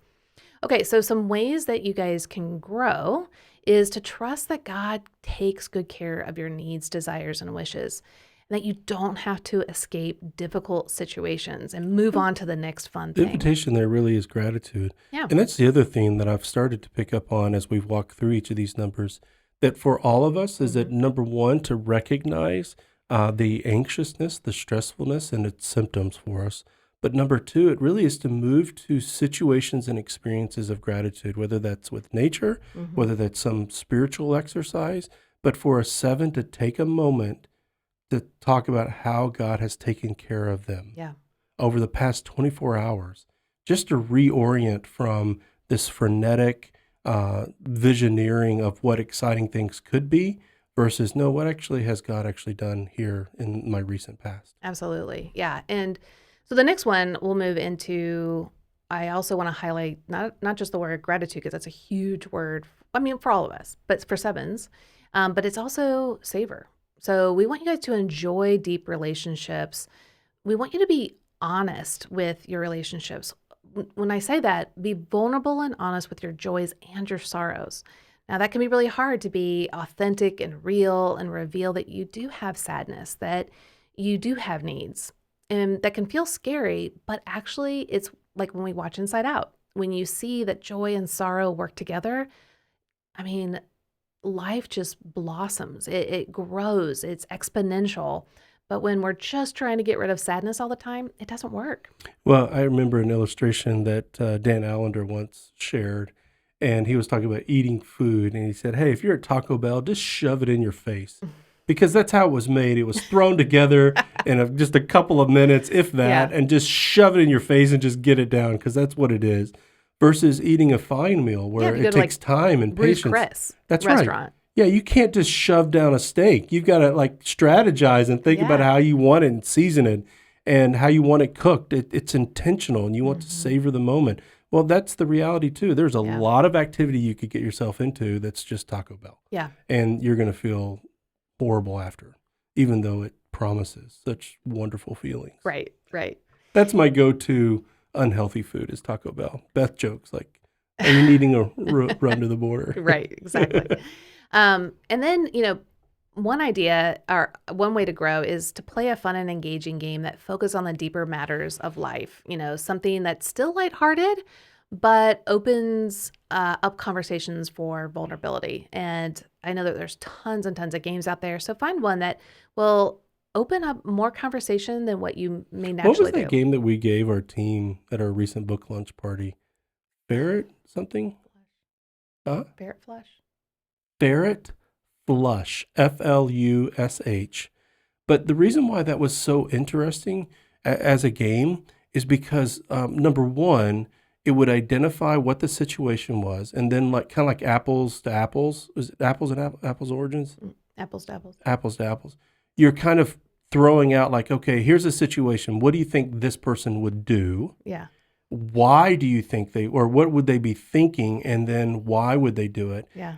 Okay, so some ways that you guys can grow is to trust that God takes good care of your needs, desires, and wishes, and that you don't have to escape difficult situations and move on to the next fun The thing. invitation there really is gratitude. Yeah. And that's the other thing that I've started to pick up on as we've walked through each of these numbers, that for all of us is that number 1, to recognize the anxiousness, the stressfulness, and its symptoms for us. But number 2, it really is to move to situations and experiences of gratitude, whether that's with nature, whether that's some spiritual exercise, but for a 7 to take a moment to talk about how God has taken care of them over the past 24 hours, just to reorient from this frenetic, visioneering of what exciting things could be versus, no, what actually has God actually done here in my recent past? Absolutely. Yeah. And so the next one we'll move into, I also want to highlight not just the word gratitude, because that's a huge word, I mean, for all of us, but for sevens, but it's also savor. So we want you guys to enjoy deep relationships. We want you to be honest with your relationships. When I say that, be vulnerable and honest with your joys and your sorrows. Now, that can be really hard to be authentic and real and reveal that you do have sadness, that you do have needs. And that can feel scary, but actually, it's like when we watch Inside Out. When you see that joy and sorrow work together, I mean, life just blossoms. It grows. It's exponential. But when we're just trying to get rid of sadness all the time, it doesn't work. Well, I remember an illustration that Dan Allender once shared, and he was talking about eating food, and he said, hey, if you're at Taco Bell, just shove it in your face. Because that's how it was made. It was thrown together in just a couple of minutes, if that, and just shove it in your face and just get it down, because that's what it is. Versus eating a fine meal where it takes time and Ruth's patience. Chris That's restaurant. Right. Yeah, you can't just shove down a steak. You've got to like strategize and think about how you want it and season it and how you want it cooked. It's intentional, and you want to savor the moment. Well, that's the reality too. There's a lot of activity you could get yourself into that's just Taco Bell. Yeah. And you're going to feel horrible after, even though it promises such wonderful feelings. Right, right. That's my go-to unhealthy food is Taco Bell. Beth jokes like, are you needing a run to the border? Right, exactly. And then, one idea or one way to grow is to play a fun and engaging game that focuses on the deeper matters of life. Something that's still lighthearted, but opens up conversations for vulnerability. And I know that there's tons and tons of games out there. So find one that will open up more conversation than what you may naturally do. What was that game that we gave our team at our recent book lunch party? Ferret something? Ferret Flush? Ferret Flush, F-L-U-S-H. But the reason why that was so interesting as a game is because, number one, it would identify what the situation was, and then kind of like apples to apples. Is it apples and apples origins? Apples to apples. Apples to apples. You're kind of throwing out like, okay, here's a situation. What do you think this person would do? Yeah. Why do you think or what would they be thinking? And then why would they do it? Yeah.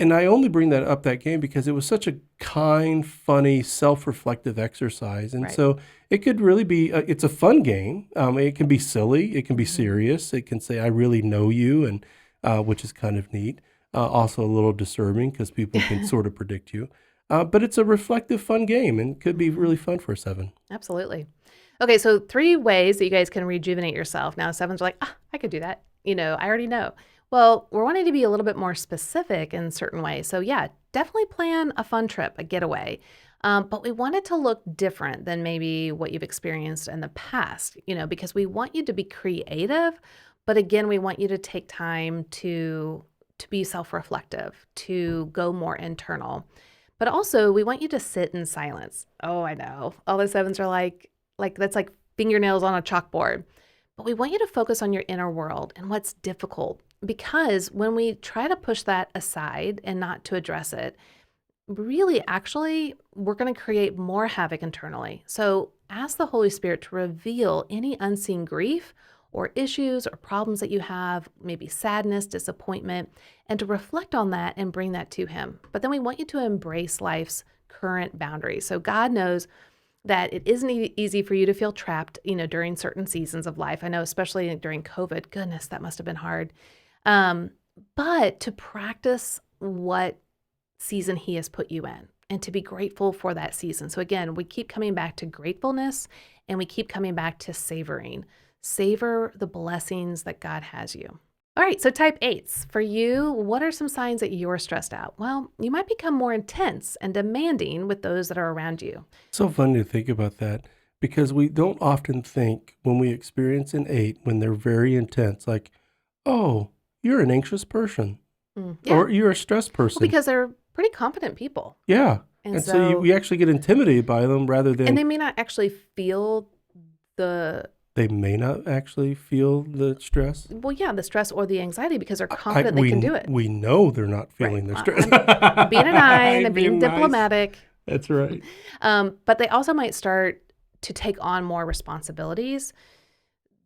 And I only bring that game because it was such a kind, funny, self-reflective exercise. And so it could really be, it's a fun game. It can be silly. It can be serious. It can say, I really know you, and which is kind of neat. Also a little disturbing because people can sort of predict you. But it's a reflective, fun game, and could be really fun for a 7. Absolutely. Okay, so 3 ways that you guys can rejuvenate yourself. Now, 7s are like, I could do that. I already know. Well, we're wanting to be a little bit more specific in certain ways. So yeah, definitely plan a fun trip, a getaway. But we want it to look different than maybe what you've experienced in the past, because we want you to be creative. But again, we want you to take time to be self-reflective, to go more internal. But also, we want you to sit in silence. Oh, I know. All the 7s are like that's like fingernails on a chalkboard. But we want you to focus on your inner world and what's difficult. Because when we try to push that aside and not to address it, really, actually, we're going to create more havoc internally. So ask the Holy Spirit to reveal any unseen grief or issues or problems that you have, maybe sadness, disappointment, and to reflect on that and bring that to Him. But then we want you to embrace life's current boundaries. So God knows that it isn't easy for you to feel trapped, during certain seasons of life. I know, especially during COVID. Goodness, that must have been hard. But to practice what season He has put you in and to be grateful for that season. So again, we keep coming back to gratefulness and we keep coming back to savoring. Savor the blessings that God has you. All right, so type 8s. For you, what are some signs that you're stressed out? Well, you might become more intense and demanding with those that are around you. So funny to think about that because we don't often think when we experience an 8, when they're very intense, like, oh, you're an anxious person or you're a stressed person. Well, because they're pretty confident people. Yeah. And so we actually get intimidated by them rather than... And they may not actually feel the they may not actually feel the stress. Well, yeah, the stress or the anxiety because they're confident they can do it. We know they're not feeling the stress. I'm being a nine and being nice. diplomatic. That's right. But they also might start to take on more responsibilities.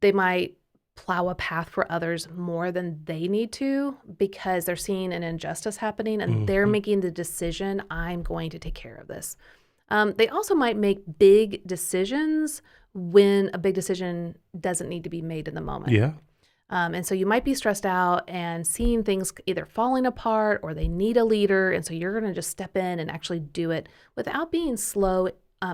They might plow a path for others more than they need to because they're seeing an injustice happening and they're making the decision, I'm going to take care of this. They also might make big decisions when a big decision doesn't need to be made in the moment. Yeah. And so you might be stressed out and seeing things either falling apart or they need a leader. And so you're going to just step in and actually do it without being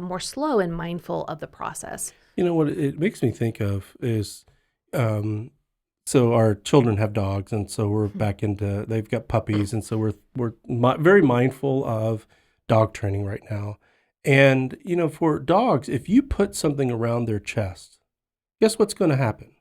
more slow and mindful of the process. You know what it makes me think of is, so our children have dogs, and so we're back into, they've got puppies, and so we're very mindful of dog training right now. And, you know, for dogs, if you put something around their chest, guess what's going to happen?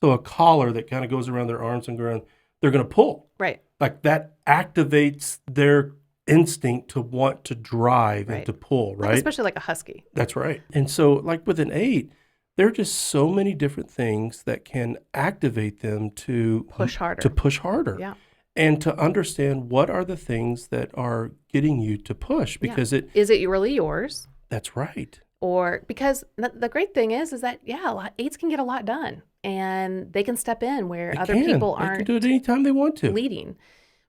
So a collar that kind of goes around their arms and ground, they're going to pull. Right. Like that activates their instinct to want to drive and to pull, right? Especially like a husky. That's right. And so like with an 8, there are just so many different things that can activate them to push harder. Yeah. And to understand what are the things that are getting you to push, because is it really yours? That's right. Or because the great thing is that, 8s can get a lot done and they can step in where other people aren't. They can do it anytime they want to. Leading.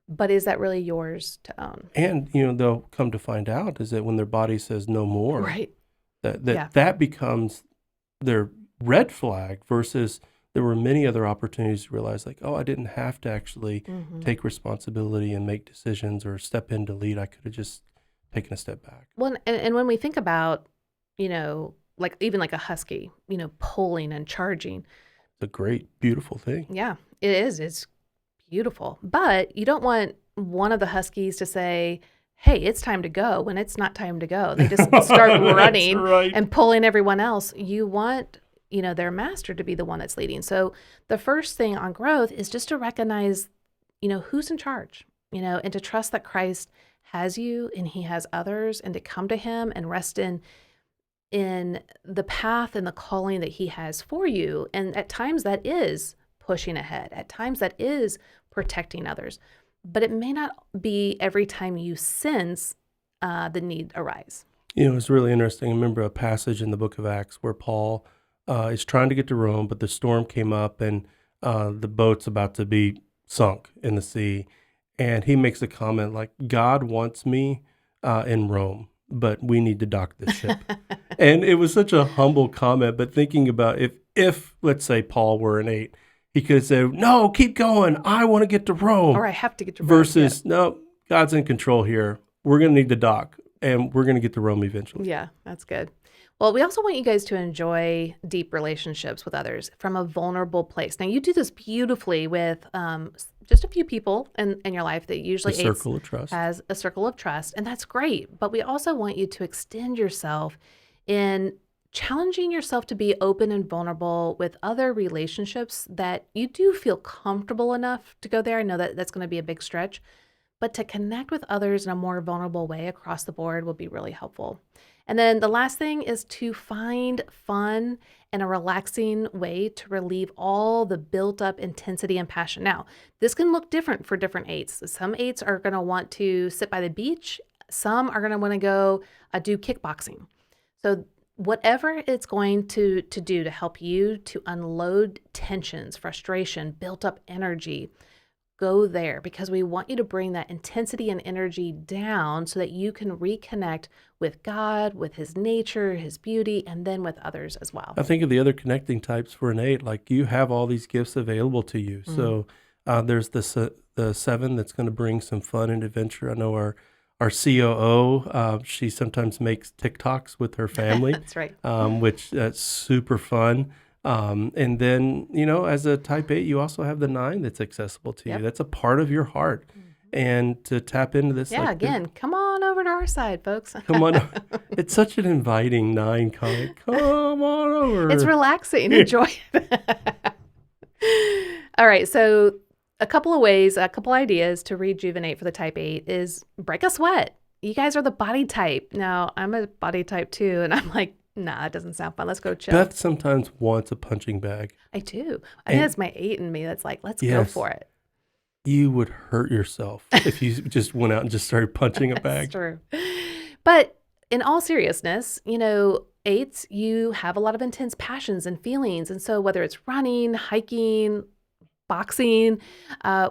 But is that really yours to own? And, you know, they'll come to find out is that when their body says no more, right, that becomes their red flag versus there were many other opportunities to realize like, oh, I didn't have to actually take responsibility and make decisions or step in to lead. I could have just taken a step back. Well, and when we think about, you know, like even like a husky, you know, pulling and charging. It's a great, beautiful thing. Yeah, it is. It's beautiful. But you don't want one of the huskies to say, hey, it's time to go when it's not time to go. They just start running and pulling everyone else. You want, you know, their master to be the one that's leading. So the first thing on growth is just to recognize, you know, who's in charge, you know, and to trust that Christ has you and he has others, and to come to him and rest in the path and the calling that he has for you. And at times that is pushing ahead. At times that is protecting others. But it may not be every time you sense the need arise. You know, it's really interesting. I remember a passage in the book of Acts where Paul is trying to get to Rome, but the storm came up and the boat's about to be sunk in the sea. And he makes a comment like, God wants me in Rome, but we need to dock this ship. And it was such a humble comment, but thinking about if let's say Paul were an 8, he could have said, no, keep going. I want to get to Rome. Or I have to get to Rome. Versus, no, God's in control here. We're going to need to dock, and we're going to get to Rome eventually. Yeah, that's good. Well, we also want you guys to enjoy deep relationships with others from a vulnerable place. Now, you do this beautifully with just a few people in your life that usually has a circle of trust, and that's great. But we also want you to extend yourself in challenging yourself to be open and vulnerable with other relationships that you do feel comfortable enough to go there. I know that that's going to be a big stretch, but to connect with others in a more vulnerable way across the board will be really helpful. And then the last thing is to find fun and a relaxing way to relieve all the built up intensity and passion. Now, this can look different for different 8s. Some 8s are going to want to sit by the beach. Some are going to want to go do kickboxing. So whatever it's going to do to help you to unload tensions, frustration, built up energy, go there, because we want you to bring that intensity and energy down so that you can reconnect with God, with his nature, his beauty, and then with others as well. I think of the other connecting types for an 8, like you have all these gifts available to you. So there's the 7 that's going to bring some fun and adventure. I know our COO, she sometimes makes TikToks with her family. That's right. Which that's super fun. And then, you know, as a type 8, you also have the 9 that's accessible to you. That's a part of your heart. And to tap into this. Yeah, again, come on over to our side, folks. Come on. It's such an inviting 9 comment. Come on over. It's relaxing. Enjoy it. All right. So a couple ideas to rejuvenate for the type 8 is break a sweat. You guys are the body type. Now, I'm a body type too, and I'm like, Nah, that doesn't sound fun. Let's go chill. Beth sometimes wants a punching bag. I do. I think that's my 8 in me that's like, let's go Yes, for it. you would hurt yourself if you just went out and just started punching a That's bag. true. But in all seriousness, 8s, you have a lot of intense passions and feelings. And so whether it's running, hiking, boxing,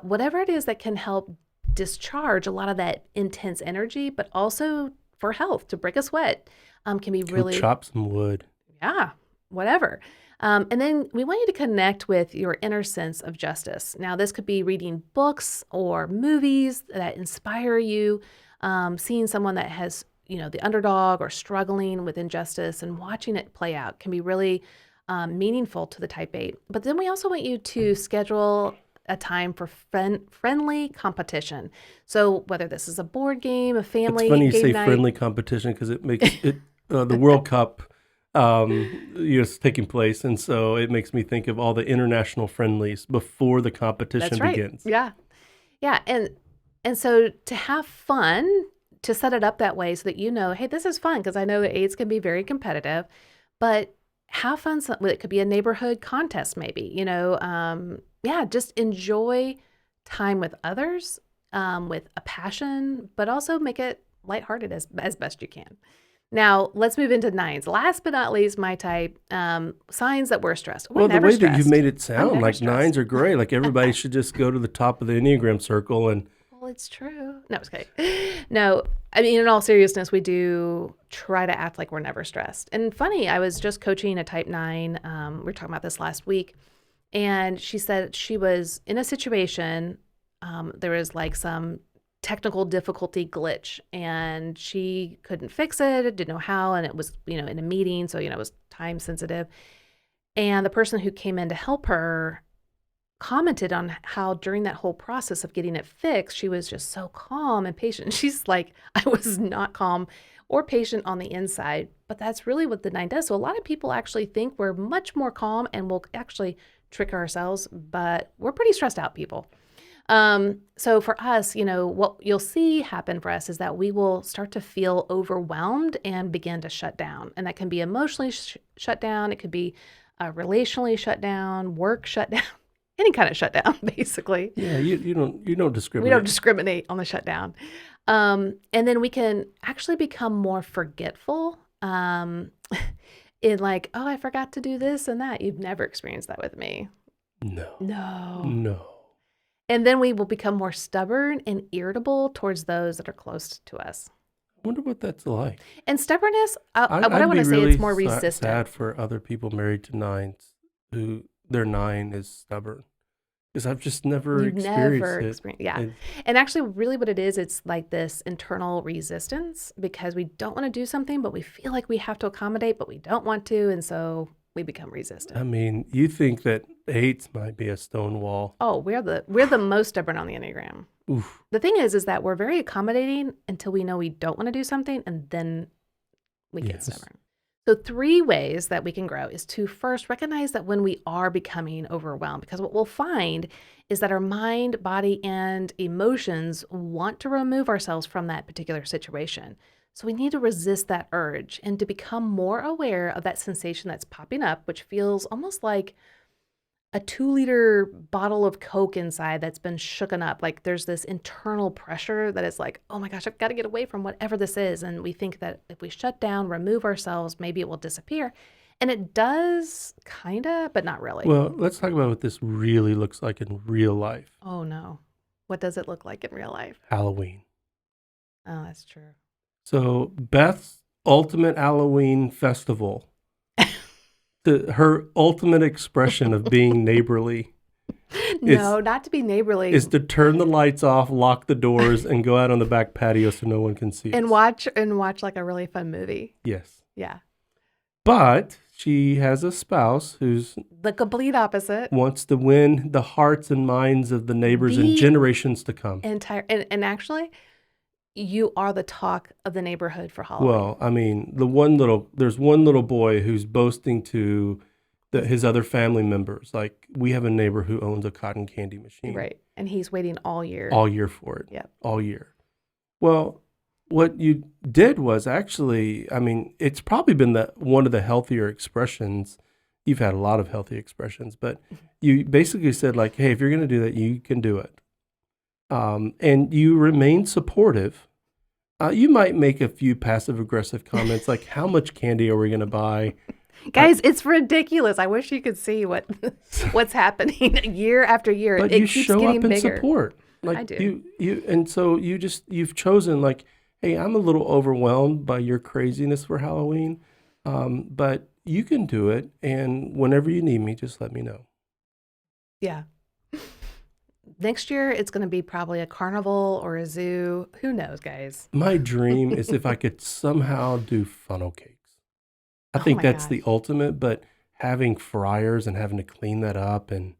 whatever it is that can help discharge a lot of that intense energy, but also for health, to break a sweat, can be Go really, chop some wood. yeah, whatever. And then we want you to connect with your inner sense of justice. Now, this could be reading books or movies that inspire you, seeing someone that has, the underdog or struggling with injustice and watching it play out can be really meaningful to the type 8. But then we also want you to schedule a time for friendly competition. So whether this is a board game, a family It's funny you game say night. friendly competition because it makes it the World Cup is taking place, and so it makes me think of all the international friendlies before the competition That's right. begins. Yeah. Yeah. And so to have fun, to set it up that way so that hey, this is fun, because I know that 8s can be very competitive, but have fun. It could be a neighborhood contest, maybe, just enjoy time with others, with a passion, but also make it lighthearted as best you can. Now, let's move into 9s. Last but not least, my type, signs that we're stressed. We're Well, the never way stressed. that you've made it I'm sound never like stressed. 9s are great, like everybody should just go to the top of the Enneagram circle and Well, it's true. No, it's okay. No, I mean, in all seriousness, we do try to act like we're never stressed. And funny, I was just coaching a type 9. We were talking about this last week. And she said she was in a situation, there was like some technical difficulty glitch, and she couldn't fix it, didn't know how, and it was, in a meeting, so, it was time sensitive. And the person who came in to help her commented on how during that whole process of getting it fixed, she was just so calm and patient. She's like, I was not calm or patient on the inside, but that's really what the 9 does. So a lot of people actually think we're much more calm and we'll actually trick ourselves, but we're pretty stressed out people. So for us, what you'll see happen for us is that we will start to feel overwhelmed and begin to shut down. And that can be emotionally shut down. It could be relationally shut down, work shut down. Any kind of shutdown, basically. yeah, you don't discriminate. We don't discriminate on the shutdown. And then we can actually become more forgetful in like, oh, I forgot to do this and that. You've never experienced that with me. No. And then we will become more stubborn and irritable towards those that are close to us. I wonder what that's like. And stubbornness, what I I'd want be to say, really it's more resistant. sad for other people married to 9s who their 9 is stubborn. Because I've just never experienced it. Yeah. And actually, really what it is, it's like this internal resistance because we don't want to do something, but we feel like we have to accommodate, but we don't want to. And so we become resistant. I mean, you think that 8s might be a stone wall. Oh, we're the most stubborn on the Enneagram. Oof. The thing is that we're very accommodating until we know we don't want to do something, and then we get stubborn. So 3 ways that we can grow is to first recognize that when we are becoming overwhelmed, because what we'll find is that our mind, body, and emotions want to remove ourselves from that particular situation. So we need to resist that urge and to become more aware of that sensation that's popping up, which feels almost like a 2-liter bottle of Coke inside that's been shooken up. Like there's this internal pressure that is like, oh my gosh, I've got to get away from whatever this is. And we think that if we shut down, remove ourselves, maybe it will disappear. And it does kind of, but not really. Well, let's talk about what this really looks like in real life. Oh no. What does it look like in real life? Halloween. Oh, that's true. So Beth's ultimate Halloween festival, her ultimate expression of being neighborly. No, not to be neighborly. Is to turn the lights off, lock the doors, and go out on the back patio so no one can see and us. watch like a really fun movie. Yes. Yeah. But she has a spouse who's the complete opposite. Wants to win the hearts and minds of the neighbors in generations to come. And actually, you are the talk of the neighborhood for Halloween. Well, I mean, there's one little boy who's boasting to his other family members, like, we have a neighbor who owns a cotton candy machine. Right. And he's waiting all year. All year for it. Yep. All year. Well, what you did was actually, I mean, it's probably been one of the healthier expressions. You've had a lot of healthy expressions, but you basically said like, hey, if you're going to do that, you can do it. And you remain supportive. You might make a few passive aggressive comments like, how much candy are we going to buy? Guys, it's ridiculous. I wish you could see what's happening year after year. But It you keeps show getting up and bigger. support. Like I do. And so you've chosen like, hey, I'm a little overwhelmed by your craziness for Halloween, but you can do it. And whenever you need me, just let me know. Yeah. Next year, it's going to be probably a carnival or a zoo. Who knows, guys? My dream is if I could somehow do funnel cakes. I Oh think my that's gosh. the ultimate, but having fryers and having to clean that up, and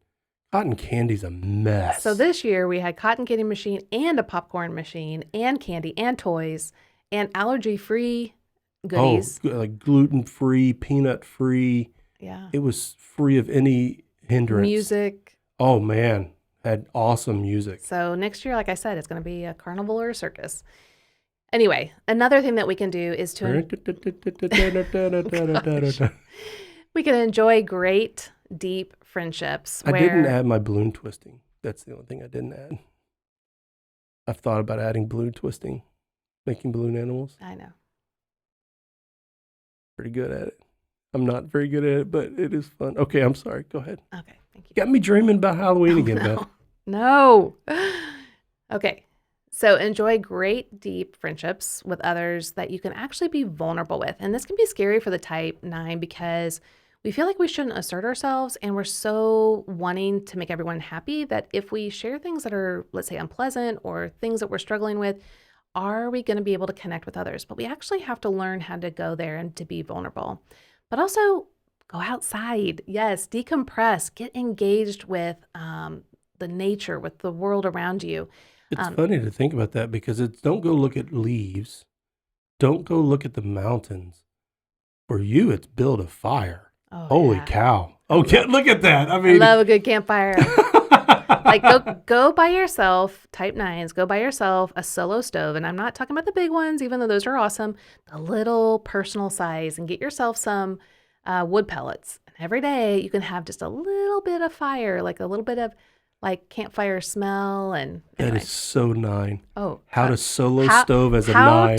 cotton candy's a mess. So this year, we had cotton candy machine and a popcorn machine and candy and toys and allergy-free goodies. Like gluten-free, peanut-free. Yeah. It was free of any hindrance. Music. Oh man, had awesome music. So next year, like I said, it's going to be a carnival or a circus. Anyway, another thing that we can do is we can enjoy great, deep friendships. I didn't add my balloon twisting. That's the only thing I didn't add. I've thought about adding balloon twisting, making balloon animals. I know. Pretty good at it. I'm not very good at it, but it is fun. Okay, I'm sorry. Go ahead. Okay, thank you. Got me dreaming about Halloween again, Beth. No. Okay. So enjoy great, deep friendships with others that you can actually be vulnerable with. And this can be scary for the type 9 because we feel like we shouldn't assert ourselves, and we're so wanting to make everyone happy that if we share things that are, let's say, unpleasant or things that we're struggling with, are we going to be able to connect with others? But we actually have to learn how to go there and to be vulnerable. But also go outside. Yes, decompress. Get engaged with the nature, with the world around you. It's funny to think about that because it's don't go look at leaves. Don't go look at the mountains. For you, it's build a fire. Oh, Holy yeah. cow. Okay, look at that. I mean, I love a good campfire. Like go buy yourself, type 9s, go buy yourself a solo stove. And I'm not talking about the big ones, even though those are awesome, the little personal size, and get yourself some wood pellets. And every day you can have just a little bit of fire, like a little bit of like campfire smell. And anyway. That is so 9. Oh, How to solo stove as a 9.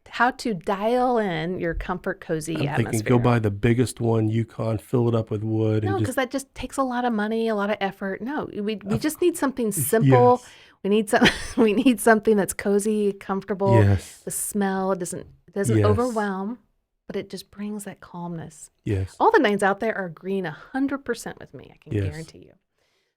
How to dial in your comfort, cozy I'm atmosphere. thinking go buy the biggest one, Yukon, fill it up with wood. No, and because that just takes a lot of money, a lot of effort. No, we just need something simple. Yes. We need something that's cozy, comfortable. Yes. The smell doesn't Yes. overwhelm, but it just brings that calmness. Yes. All the 9s out there are green 100% with me. I can Yes. guarantee you.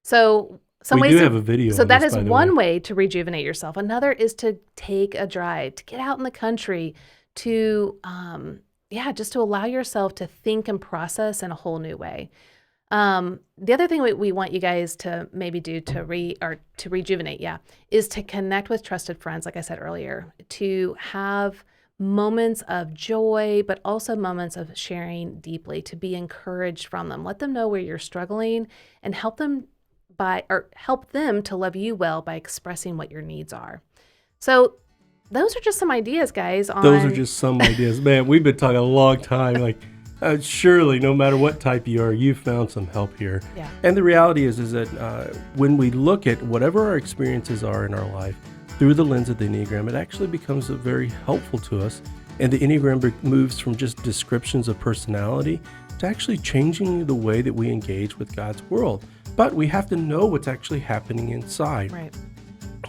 So some We ways do have a video So on that this, is by the one way. way to rejuvenate yourself. Another is to take a drive, to get out in the country, to just to allow yourself to think and process in a whole new way. The other thing we want you guys to maybe do to rejuvenate, is to connect with trusted friends, like I said earlier, to have moments of joy, but also moments of sharing deeply, to be encouraged from them. Let them know where you're struggling and help them to love you well by expressing what your needs are. So those are just some ideas, guys. Those are just some ideas. Man, we've been talking a long time. Like, surely, no matter what type you are, you've found some help here. Yeah. And the reality is that when we look at whatever our experiences are in our life through the lens of the Enneagram, it actually becomes very helpful to us. And the Enneagram moves from just descriptions of personality to actually changing the way that we engage with God's world. But we have to know what's actually happening inside. Right.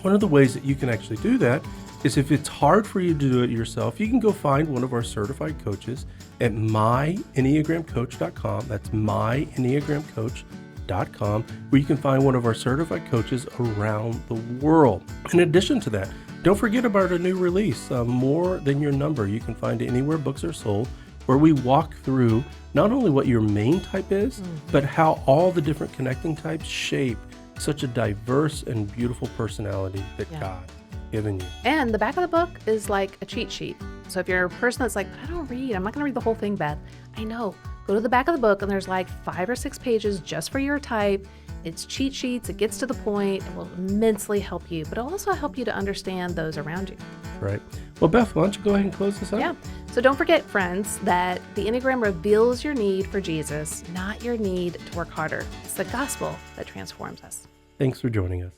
One of the ways that you can actually do that is if it's hard for you to do it yourself, you can go find one of our certified coaches at myenneagramcoach.com. That's myenneagramcoach.com, where you can find one of our certified coaches around the world. In addition to that, don't forget about our new release, More Than Your Number. You can find it anywhere books are sold, where we walk through not only what your main type is, but how all the different connecting types shape such a diverse and beautiful personality that God has given you. And the back of the book is like a cheat sheet. So if you're a person that's like, I don't read, I'm not going to read the whole thing, Beth. I know. Go to the back of the book and there's like 5 or 6 pages just for your type. It's cheat sheets. It gets to the point. It will immensely help you, but it'll also help you to understand those around you. Right. Well, Beth, why don't you go ahead and close this out? Yeah. So don't forget, friends, that the Enneagram reveals your need for Jesus, not your need to work harder. It's the gospel that transforms us. Thanks for joining us.